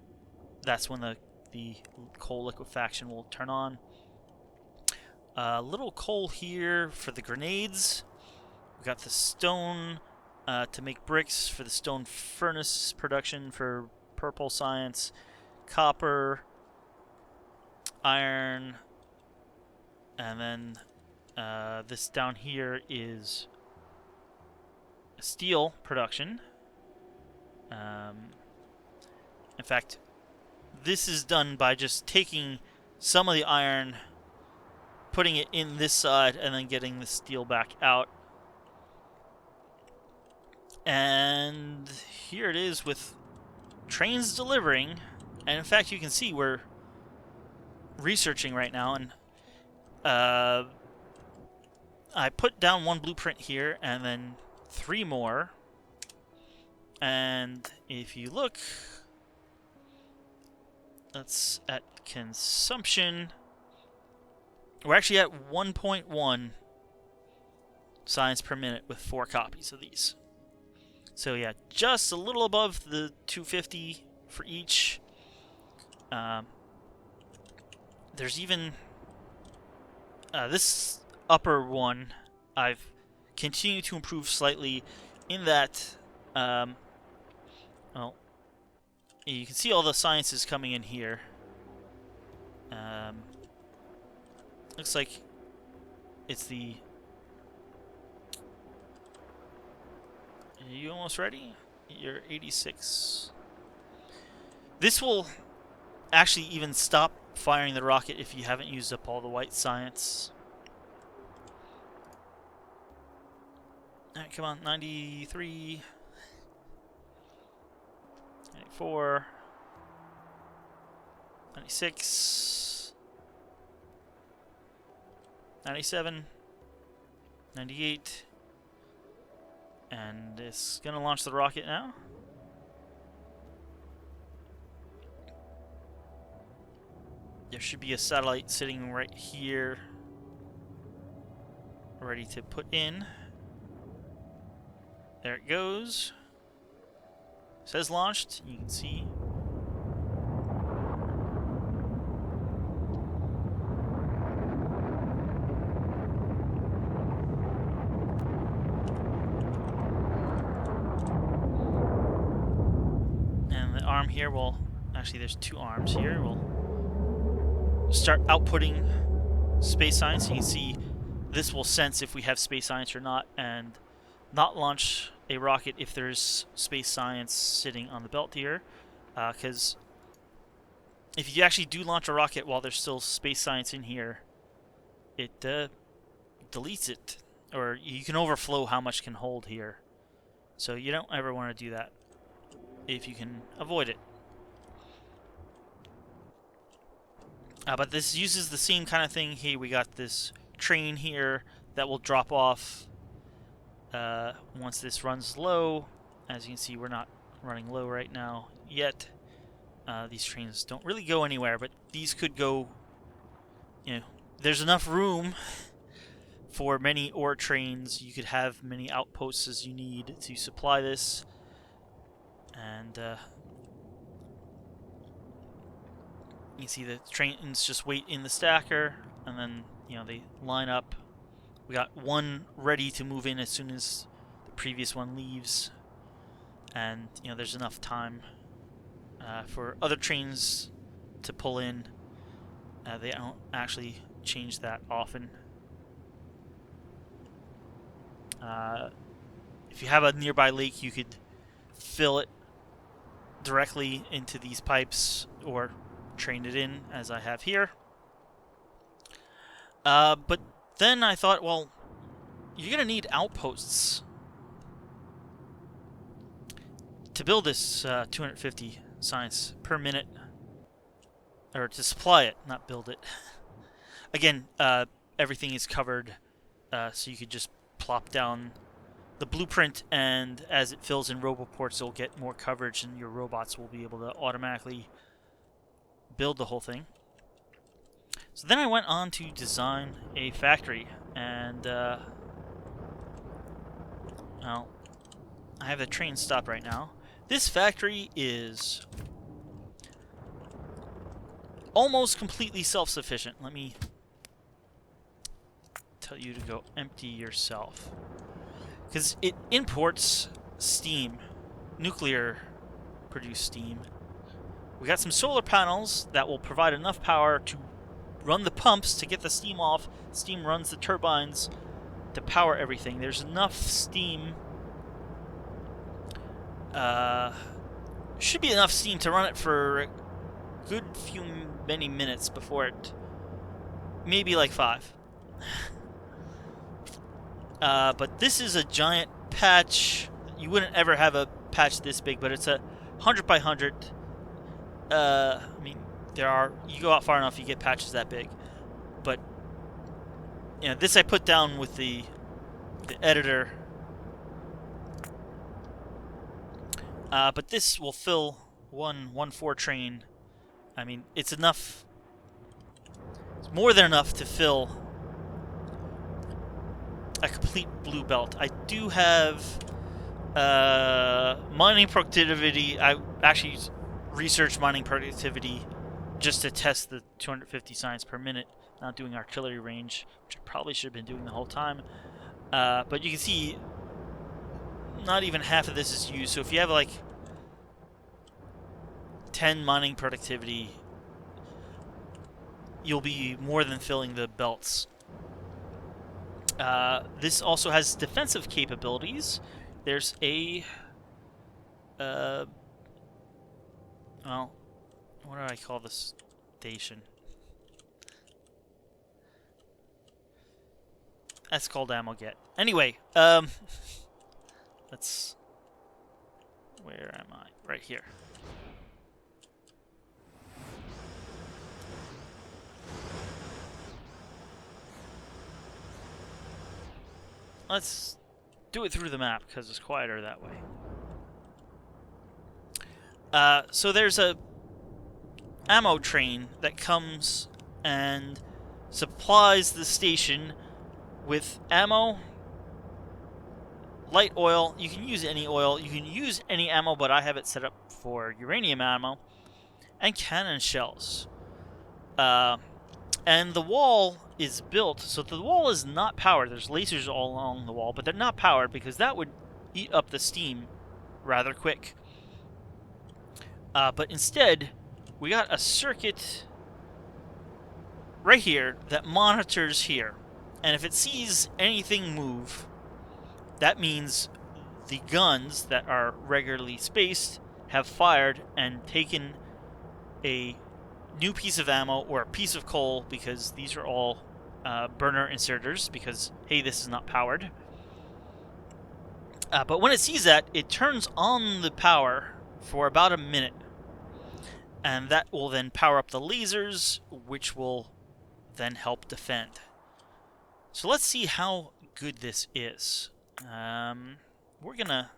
That's when the coal liquefaction will turn on. Little coal here for the grenades. We got the stone to make bricks for the stone furnace production for purple science. Copper, iron, and then this down here is steel production. In fact, this is done by just taking some of the iron, putting it in this side, and then getting the steel back out. And here it is with trains delivering. And in fact, you can see we're researching right now, and I put down one blueprint here and then 3 more. And if you look, that's at consumption. We're actually at 1.1 science per minute with 4 copies of these. So yeah, just a little above the 250 for each. There's even this upper one I've continued to improve slightly in that, well, you can see all the sciences coming in here. Looks like it's the... Are you almost ready? You're 86. This will actually even stop firing the rocket if you haven't used up all the white science. Alright, come on, 93, 94, 96, 97, 98, and it's gonna launch the rocket now. There should be a satellite sitting right here, ready to put in. There it goes. It says launched. You can see. And the arm here will... Actually, there's 2 arms here. We'll start outputting space science. You can see this will sense if we have space science or not, and not launch a rocket if there's space science sitting on the belt here, because if you actually do launch a rocket while there's still space science in here, it deletes it, or you can overflow how much can hold here. So you don't ever want to do that if you can avoid it. But this uses the same kind of thing. Hey, we got this train here that will drop off once this runs low. As you can see, we're not running low right now yet. These trains don't really go anywhere, but these could go, you know, there's enough room for many ore trains. You could have many outposts as you need to supply this. And you see the trains just wait in the stacker, and then, you know, they line up. We got one ready to move in as soon as the previous one leaves. And, you know, there's enough time for other trains to pull in. They don't actually change that often. If you have a nearby lake, you could fill it directly into these pipes or train it in, as I have here. But then I thought, well, you're going to need outposts to build this 250 science per minute, or to supply it, not build it. Again, everything is covered, so you could just plop down the blueprint, and as it fills in roboports, it'll get more coverage, and your robots will be able to automatically build the whole thing. So then I went on to design a factory, and well, I have the train stop right now. This factory is almost completely self-sufficient. Let me tell you to go empty yourself, because it imports steam, nuclear produced steam. We got some solar panels that will provide enough power to run the pumps to get the steam off. Steam runs the turbines to power everything. There's enough steam. Should be enough steam to run it for a good many minutes before it, maybe like 5. But this is a giant patch. You wouldn't ever have a patch this big, but it's a 100 by 100. I mean, you go out far enough, you get patches that big. But, you know, this I put down with the editor. But this will fill one 1-4 train. I mean, it's enough. It's more than enough to fill a complete blue belt. I do have mining productivity. I actually researched mining productivity just to test the 250 science per minute, not doing artillery range, which I probably should have been doing the whole time. But you can see not even half of this is used. So if you have like 10 mining productivity, you'll be more than filling the belts. This also has defensive capabilities. There's a well, what do I call this station? That's called ammo get. Anyway, let's. Where am I? Right here. Let's do it through the map because it's quieter that way. So there's a ammo train that comes and supplies the station with ammo, light oil. You can use any oil. You can use any ammo, but I have it set up for uranium ammo, and cannon shells. And the wall is built, so the wall is not powered. There's lasers all along the wall, but they're not powered because that would eat up the steam rather quick. But instead, we got a circuit right here that monitors here. And if it sees anything move, that means the guns that are regularly spaced have fired and taken a new piece of ammo or a piece of coal, because these are all burner inserters, because, hey, this is not powered. But when it sees that, it turns on the power for about a minute. And that will then power up the lasers, which will then help defend. So let's see how good this is. We're gonna...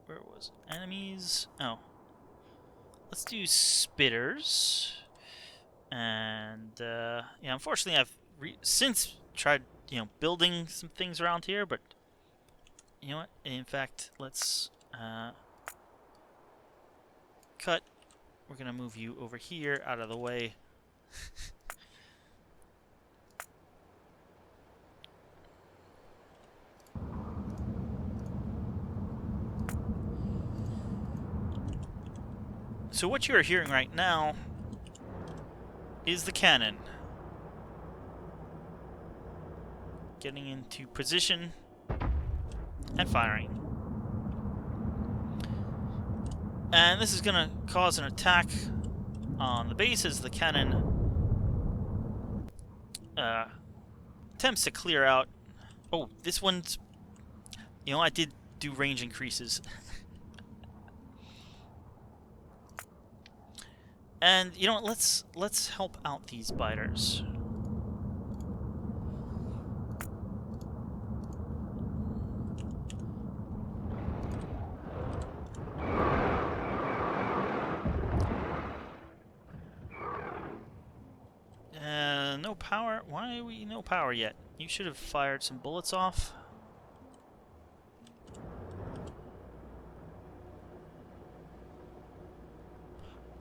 where was it? Enemies? Oh. Let's do spitters. And, yeah, unfortunately I've since tried, building some things around here, but you know what? In fact, let's cut. We're going to move you over here out of the way. So what you're hearing right now is the cannon getting into position and firing. And this is going to cause an attack on the base as the cannon attempts to clear out. Oh, this one's... I did do range increases. And, let's help out these biters. No power? Why are we no power yet? You should have fired some bullets off.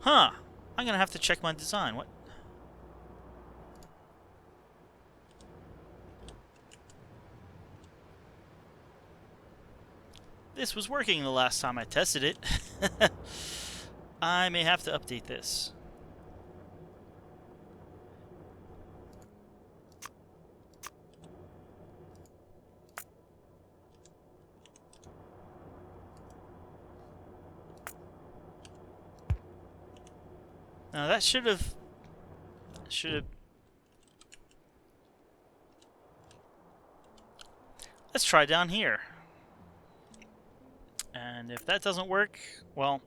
Huh. I'm gonna have to check my design. What? This was working the last time I tested it. I may have to update this. Now that should have... Let's try down here. And if that doesn't work, well...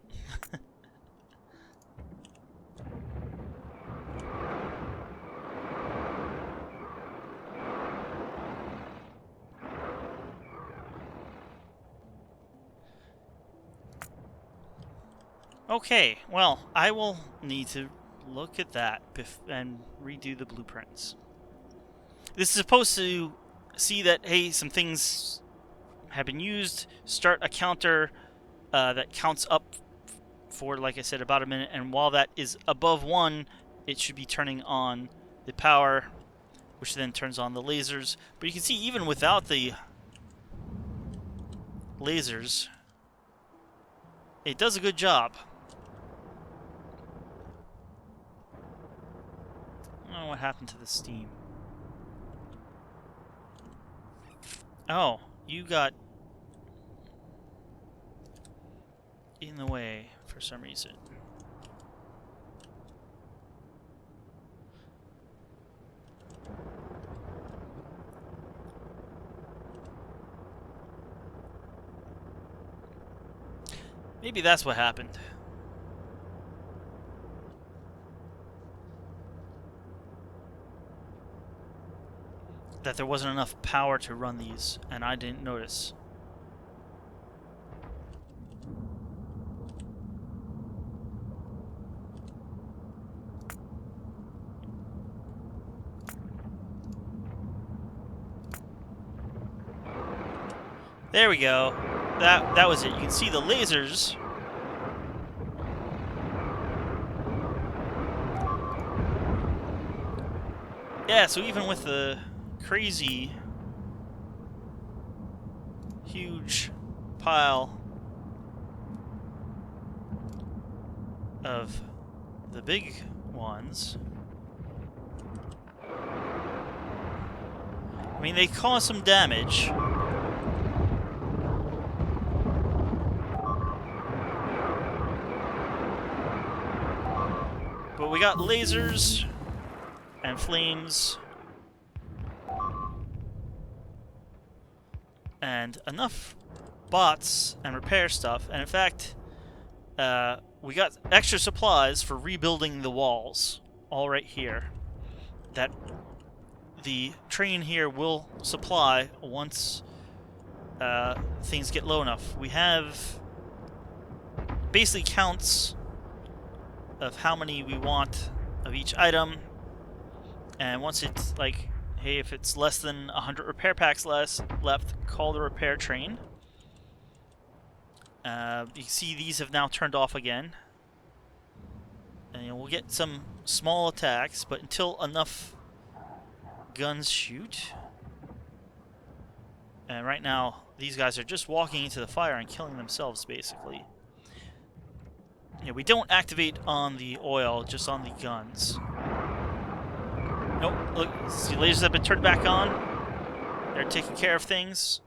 Okay, well, I will need to look at that and redo the blueprints. This is supposed to see that, hey, some things have been used, start a counter that counts up for, like I said, about a minute, and while that is above 1, it should be turning on the power, which then turns on the lasers. But you can see, even without the lasers, it does a good job. I don't know what happened to the steam. Oh, you got in the way for some reason. Maybe that's what happened. That there wasn't enough power to run these, and I didn't notice. There we go. That was it. You can see the lasers. Yeah, so even with the crazy huge pile of the big ones, I mean, they cause some damage. But we got lasers and flames and enough bots and repair stuff. And in fact, we got extra supplies for rebuilding the walls, all right here, that the train here will supply once things get low enough. We have basically counts of how many we want of each item, and once it's like, hey, if it's less than 100 repair packs left, call the repair train. You see these have now turned off again, and we'll get some small attacks, but until enough guns shoot. And right now these guys are just walking into the fire and killing themselves, basically. Yeah, we don't activate on the oil, just on the guns. Nope, look, see, lasers have been turned back on. They're taking care of things.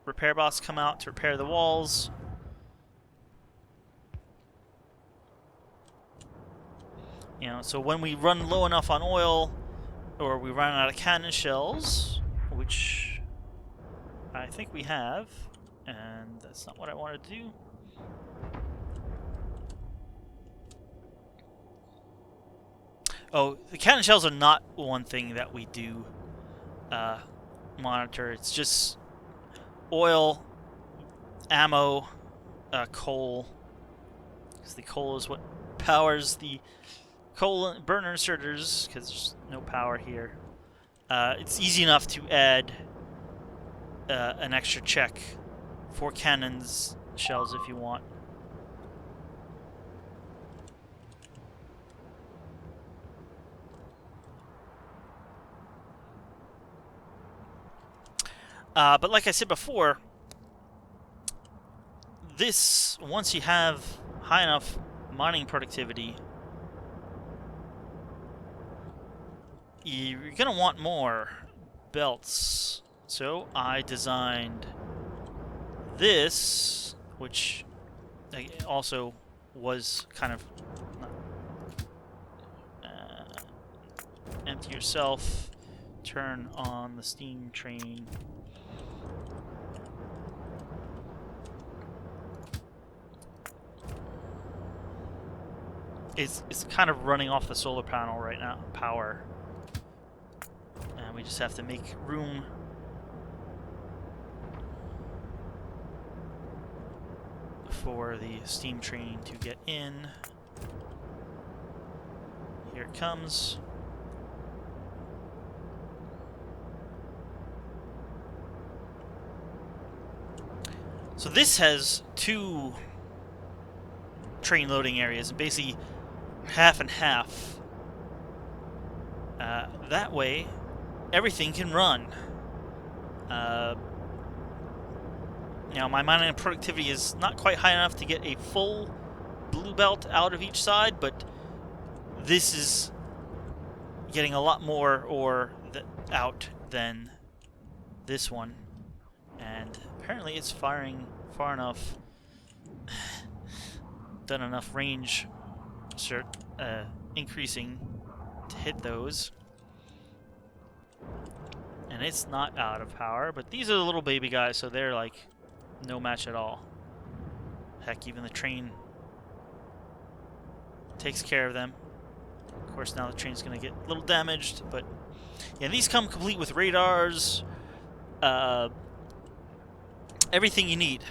Repair bots come out to repair the walls. You know, so when we run low enough on oil, or we run out of cannon shells, which I think we have, and that's not what I wanted to do. Oh, the cannon shells are not one thing that we do monitor. It's just oil, ammo, coal. Because the coal is what powers the coal burner inserters, because there's no power here. It's easy enough to add an extra check for cannons shells if you want. But like I said before, this, once you have high enough mining productivity, you're going to want more belts. So I designed this, which also was kind of empty yourself, turn on the steam train. It's kind of running off the solar panel right now, power. And we just have to make room for the steam train to get in. Here it comes. So this has two train loading areas, and basically half and half. That way, everything can run. Now, my mining productivity is not quite high enough to get a full blue belt out of each side, but this is getting a lot more ore out than this one. And apparently it's firing far enough, done enough range increasing to hit those. And it's not out of power, but these are the little baby guys, so they're like no match at all. Heck, even the train takes care of them. Of course, now the train's going to get a little damaged, but yeah, these come complete with radars, everything you need.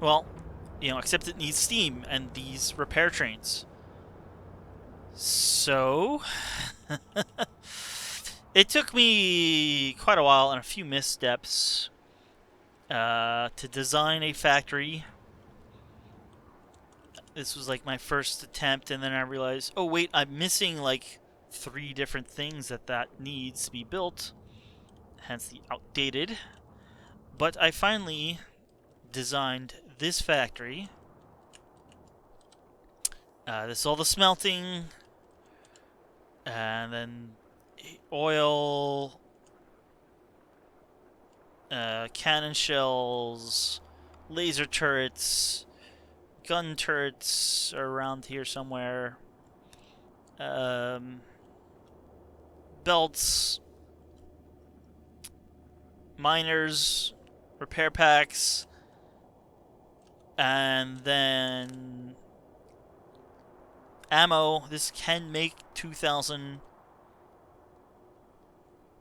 Well, you know, except it needs steam and these repair trains. So it took me quite a while and a few missteps to design a factory. This was like my first attempt, and then I realized, oh wait, I'm missing like 3 different things that needs to be built, hence the outdated. But I finally designed this factory. This is all the smelting, and then oil, cannon shells, laser turrets, gun turrets are around here somewhere. Belts, miners, repair packs, and then ammo. This can make 2,000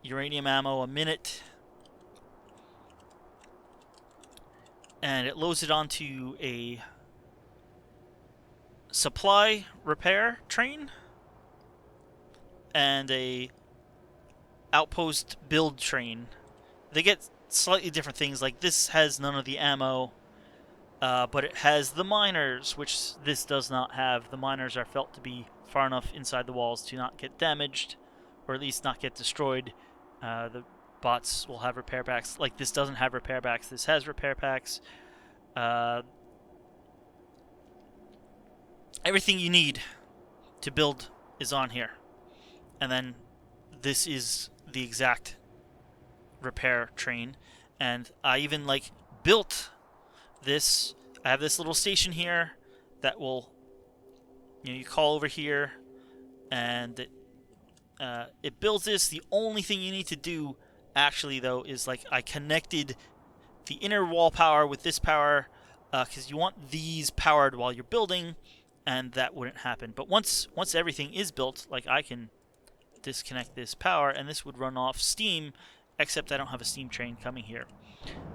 uranium ammo a minute. And it loads it onto a supply repair train and a outpost build train. They get slightly different things. Like this has none of the ammo, but it has the miners, which this does not have. The miners are felt to be far enough inside the walls to not get damaged, or at least not get destroyed. The bots will have repair packs. Like this doesn't have repair packs. This has repair packs. Everything you need to build is on here. And then this is the exact repair train. And I even like built this. I have this little station here that will, you call over here and it builds this. The only thing you need to do actually though is like I connected the inner wall power with this power because you want these powered while you're building, and that wouldn't happen. But once everything is built, like I can disconnect this power and this would run off steam, except I don't have a steam train coming here.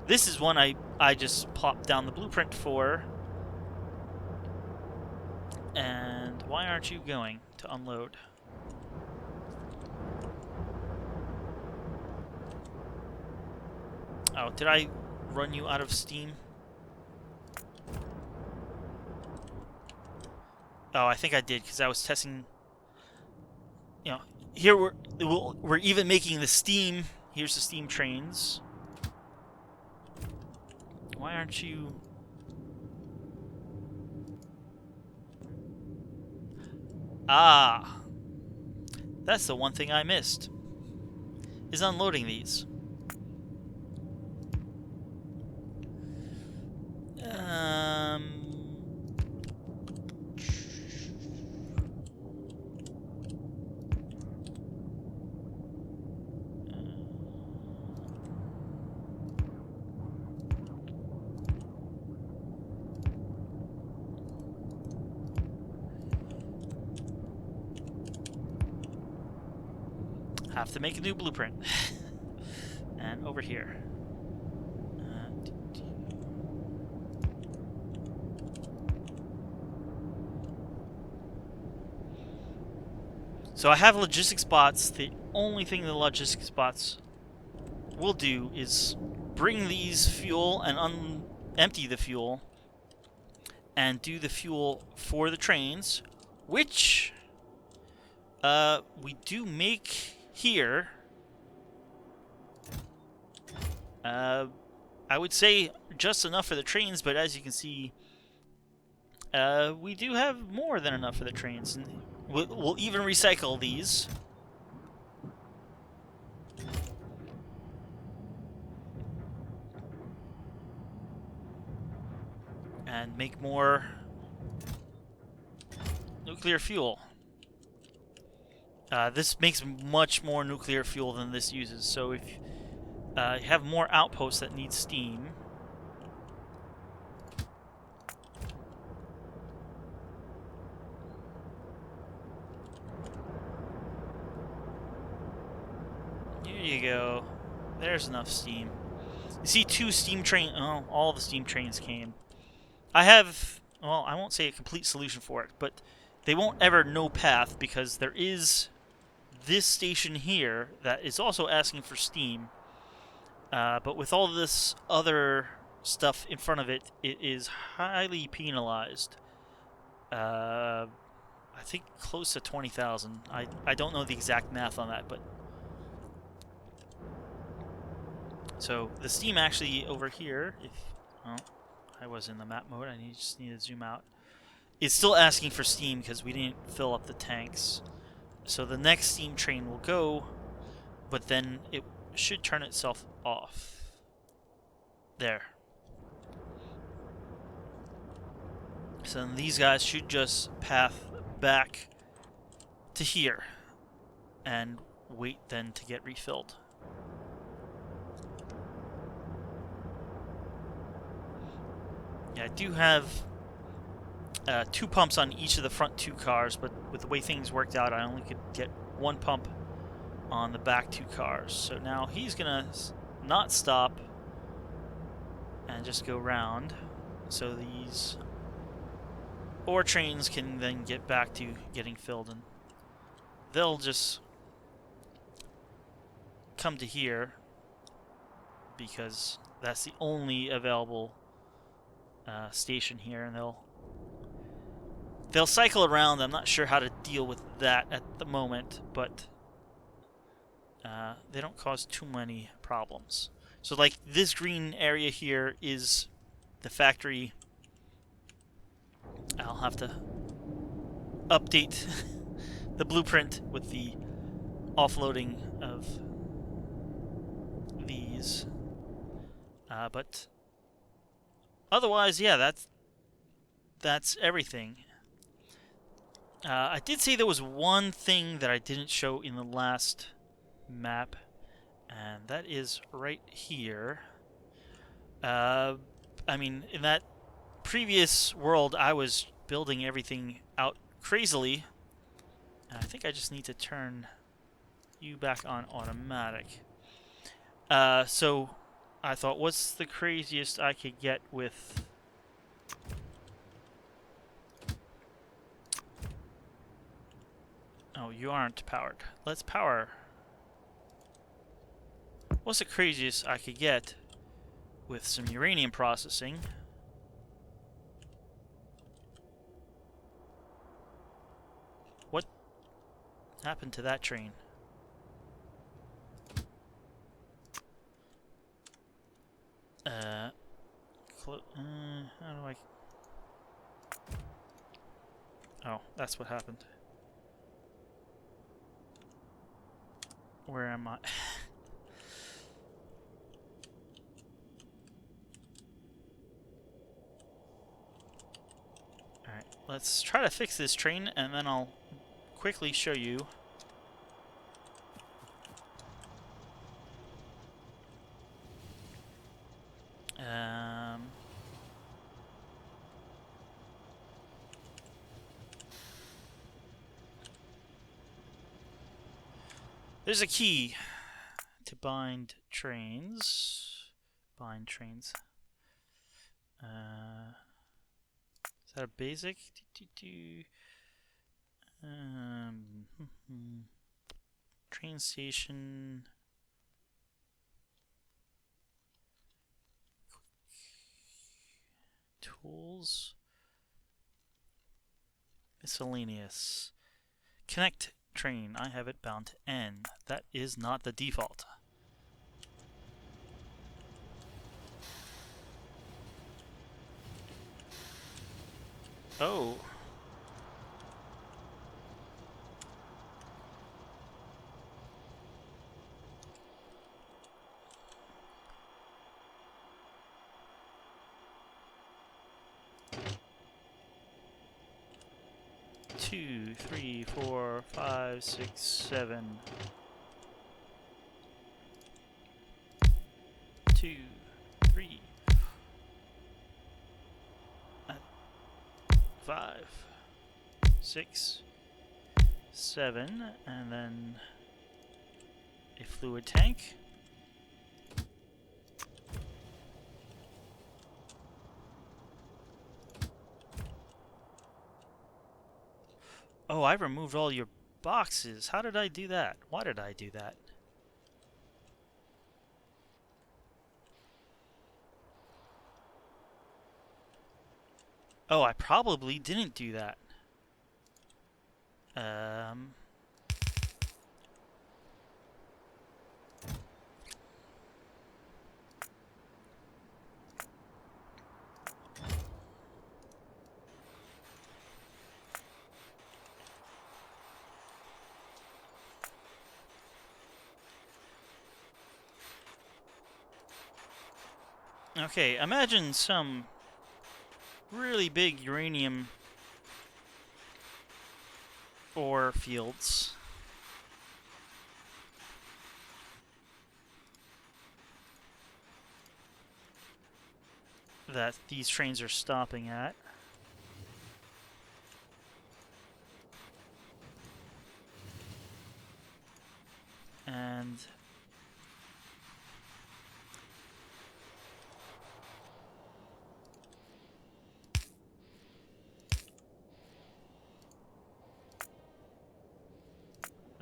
This is one I just plopped down the blueprint for. And why aren't you going to unload? Oh, did I run you out of steam? Oh, I think I did, because I was testing. Here we're even making the steam. Here's the steam trains. Why aren't you? Ah, that's the one thing I missed. Is unloading these. Have to make a new blueprint. And over here. So I have logistics bots. The only thing the logistics bots will do is bring these fuel and empty the fuel and do the fuel for the trains, which we do make here. I would say just enough for the trains, but as you can see, we do have more than enough for the trains. And we'll even recycle these. And make more nuclear fuel. This makes much more nuclear fuel than this uses. So if you have more outposts that need steam, here you go. There's enough steam. You see two steam train. Oh, all the steam trains came. I have, well, I won't say a complete solution for it, but they won't ever know path because there is this station here that is also asking for steam. But with all this other stuff in front of it, it is highly penalized. I think close to 20,000. I don't know the exact math on that, but so the steam actually over here, if I was in the map mode, I just need to zoom out. It's still asking for steam because we didn't fill up the tanks. So the next steam train will go, but then it should turn itself off. There. So then these guys should just path back to here and wait then to get refilled. Yeah, I do have 2 pumps on each of the front 2 cars, but with the way things worked out, I only could get 1 pump on the back 2 cars. So now he's gonna not stop and just go round, so these ore trains can then get back to getting filled, and they'll just come to here because that's the only available station here, and they'll cycle around. I'm not sure how to deal with that at the moment, but they don't cause too many problems. So like this green area here is the factory. I'll have to update the blueprint with the offloading of these. But otherwise, yeah, that's everything. I did say there was one thing that I didn't show in the last map, and that is right here. I mean, in that previous world, I was building everything out crazily. And I think I just need to turn you back on automatic. So I thought, what's the craziest I could get with... Oh, you aren't powered. Let's power. What's the craziest I could get with some uranium processing? What happened to that train? How do I... Oh, that's what happened. Where am I? Alright, let's try to fix this train, and then I'll quickly show you. There's a key to bind trains. Bind trains. Is that a basic? Train station. Tools. Miscellaneous. Connect train. I have it bound to N. That is not the default. Oh. Two, three, 4, 5, 6, 7. 2, 3, 5, 6, 7, and then a fluid tank. Oh, I removed all your boxes. How did I do that? Why did I do that? Oh, I probably didn't do that. Okay, imagine some really big uranium ore fields that these trains are stopping at. And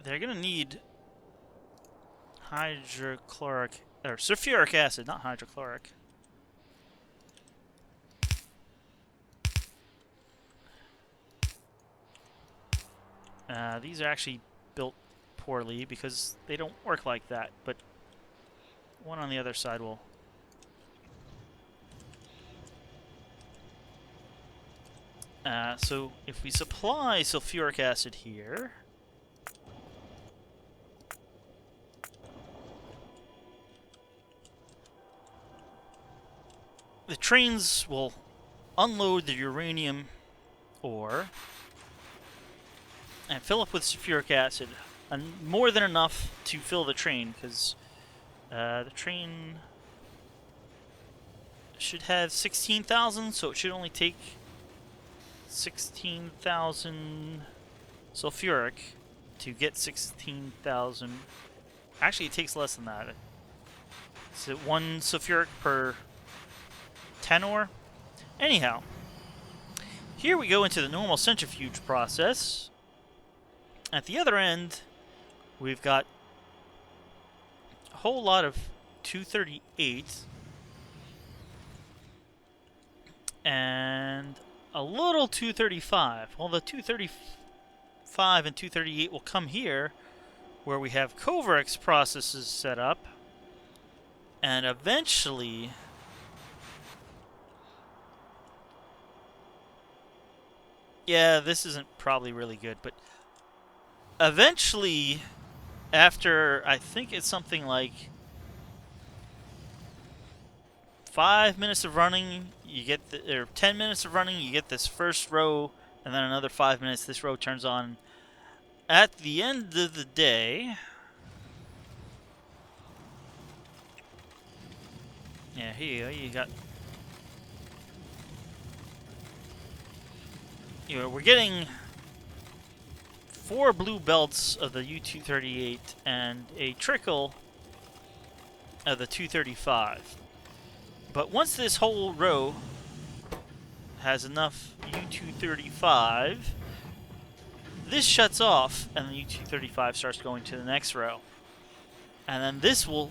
they're gonna need hydrochloric or sulfuric acid, not hydrochloric. These are actually built poorly because they don't work like that, but one on the other side will. So if we supply sulfuric acid here, the trains will unload the uranium ore and fill up with sulfuric acid, and more than enough to fill the train, because the train should have 16,000, so it should only take 16,000 sulfuric to get 16,000. Actually, it takes less than that. Is it 1 sulfuric per 10 ore? Anyhow, here we go into the normal centrifuge process. At the other end, we've got a whole lot of 238 and a little 235. Well, the 235 and 238 will come here, where we have Coverx processes set up, and eventually yeah, this isn't probably really good, but eventually, after I think it's something like 5 minutes of running, you get or 10 minutes of running, you get this first row, and then another 5 minutes, this row turns on. At the end of the day, yeah, here you go. You got, we're getting 4 blue belts of the U238 and a trickle of the 235. But once this whole row has enough U235, this shuts off and the U235 starts going to the next row. And then this will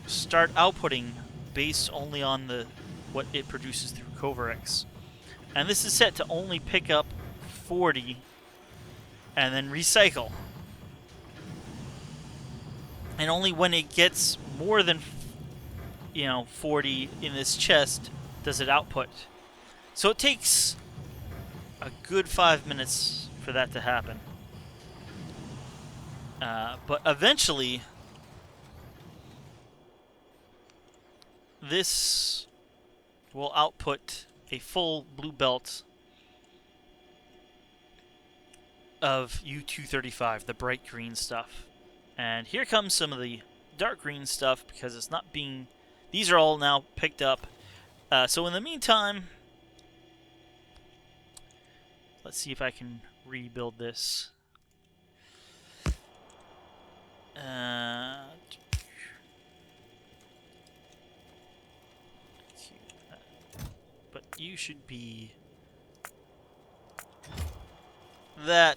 start outputting based only on the what it produces through Coverx. And this is set to only pick up 40 and then recycle. And only when it gets more than 40 in this chest does it output. So it takes a good 5 minutes for that to happen. But eventually, this will output a full blue belt of U235, the bright green stuff. And here comes some of the dark green stuff because it's not being... These are all now picked up. So in the meantime, let's see if I can rebuild this. But you should be that.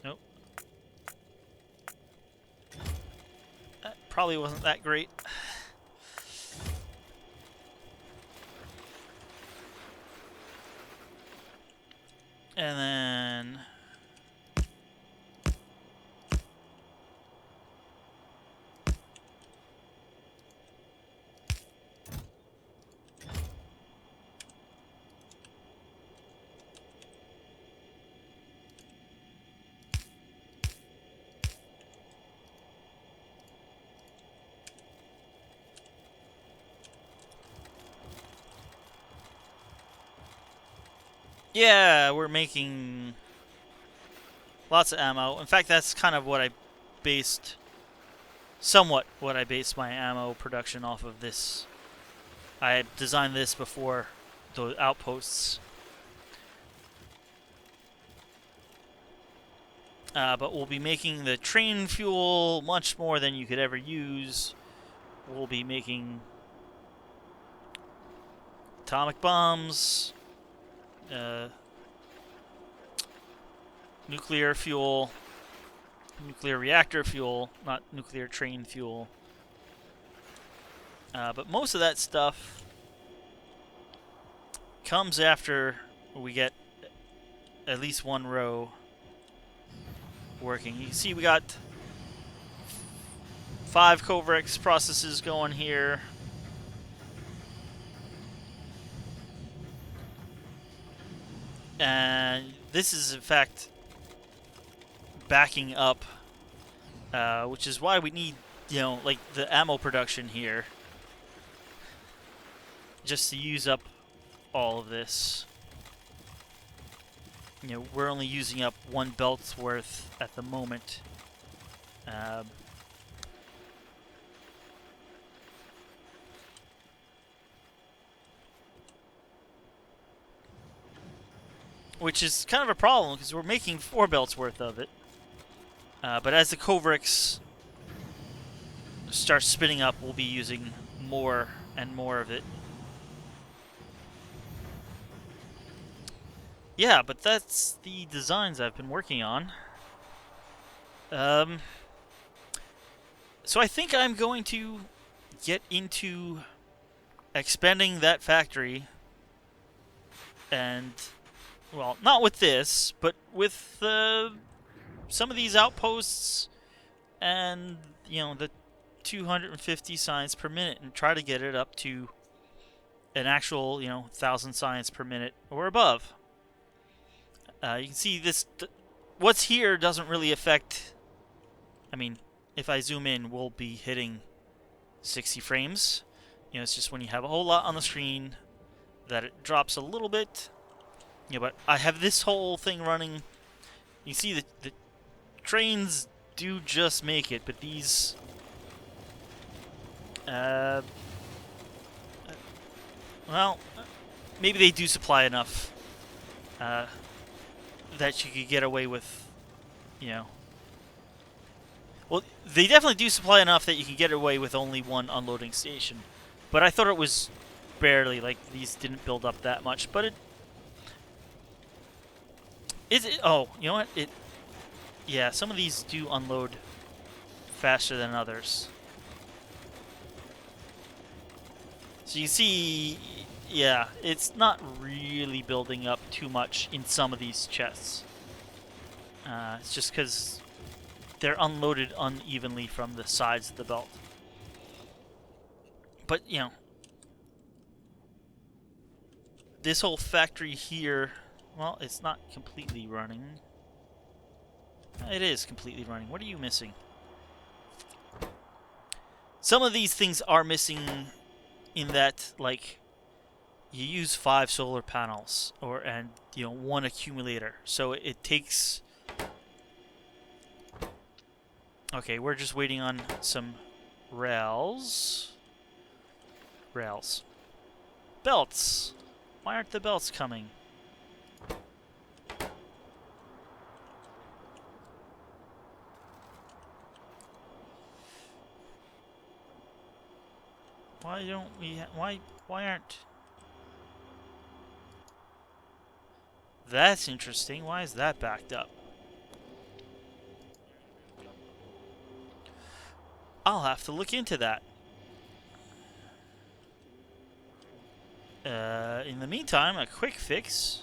Nope. That probably wasn't that great. And then yeah, we're making lots of ammo. In fact, that's kind of what I based, somewhat what I based my ammo production off of this. I had designed this before the outposts. But we'll be making the train fuel much more than you could ever use. We'll be making atomic bombs, nuclear fuel, nuclear reactor fuel, not nuclear train fuel. But most of that stuff comes after we get at least one row working. You can see we got 5 Covrex processes going here. And this is, in fact, backing up, which is why we need, like the ammo production here, just to use up all of this. We're only using up 1 belt's worth at the moment. Which is kind of a problem, because we're making 4 belts worth of it. But as the Covrex starts spinning up, we'll be using more and more of it. Yeah, but that's the designs I've been working on. So I think I'm going to get into expanding that factory, and, well, not with this, but with some of these outposts and, the 250 science per minute, and try to get it up to an actual, 1,000 science per minute or above. You can see this, what's here doesn't really affect, I mean, if I zoom in, we'll be hitting 60 frames. It's just when you have a whole lot on the screen that it drops a little bit. But I have this whole thing running. You see the trains do just make it, but these well, maybe they do supply enough that you could get away with, well, they definitely do supply enough that you can get away with only 1 unloading station. But I thought it was barely, like, these didn't build up that much. But oh, you know what? Yeah, some of these do unload faster than others. So you see, yeah, it's not really building up too much in some of these chests. It's just because they're unloaded unevenly from the sides of the belt. But, this whole factory here, well, it's not completely running. It is completely running. What are you missing? Some of these things are missing in that, like, you use 5 solar panels and 1 accumulator. So it takes... Okay, we're just waiting on some rails. Belts. Why aren't the belts coming? Why don't we... Why aren't... That's interesting. Why is that backed up? I'll have to look into that. In the meantime, a quick fix.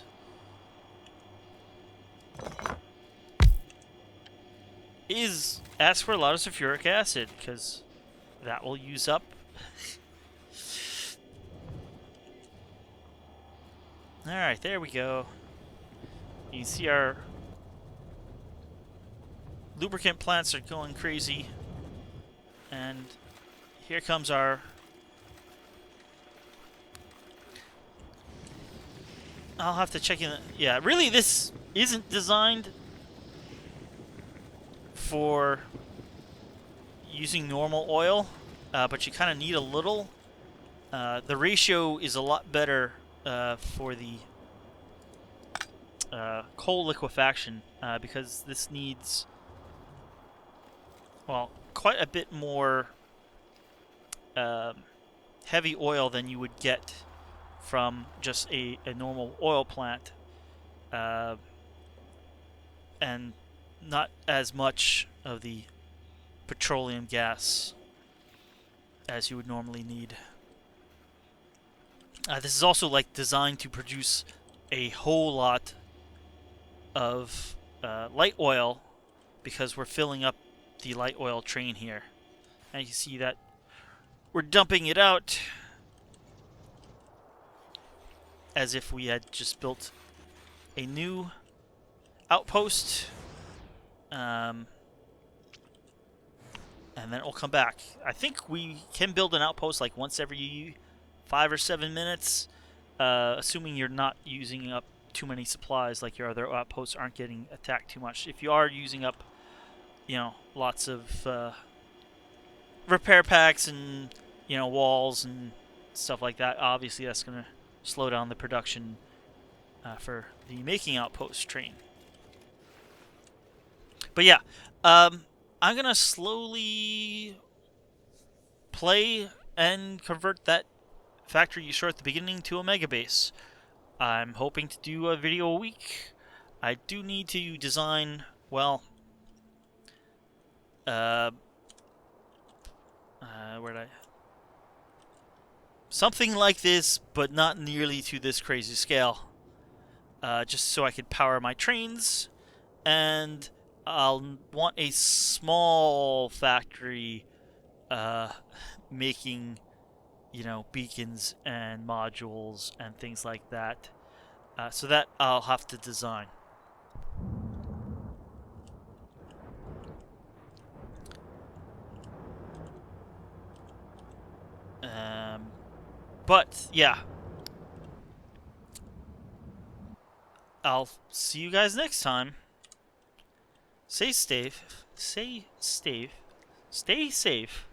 is ask for a lot of sulfuric acid, because that will use up. Alright, there we go. You can see our lubricant plants are going crazy. And here comes our... I'll have to check in. Yeah, really, this isn't designed for using normal oil, but you kind of need a little. The ratio is a lot better for the coal liquefaction because this needs, well, quite a bit more heavy oil than you would get from just a normal oil plant, and not as much of the petroleum gas as you would normally need. This is also like designed to produce a whole lot of light oil because we're filling up the light oil train here. And you can see that we're dumping it out as if we had just built a new outpost. And then it'll come back. I think we can build an outpost like once every 5 or 7 minutes, assuming you're not using up too many supplies, like your other outposts aren't getting attacked too much. If you are using up, you know, lots of repair packs and, you know, walls and stuff like that, obviously that's going to slow down the production for the making outpost train. But yeah, I'm going to slowly play and convert that factory you saw at the beginning to a Megabase. I'm hoping to do a video a week. I do need to design, well, where'd I... something like this, but not nearly to this crazy scale. Just so I could power my trains, and I'll want a small factory making, you know, beacons and modules and things like that. So that I'll have to design. But yeah, I'll see you guys next time. Stay safe. Stay safe. Stay safe.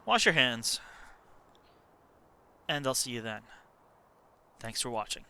Wash your hands. And I'll see you then. Thanks for watching.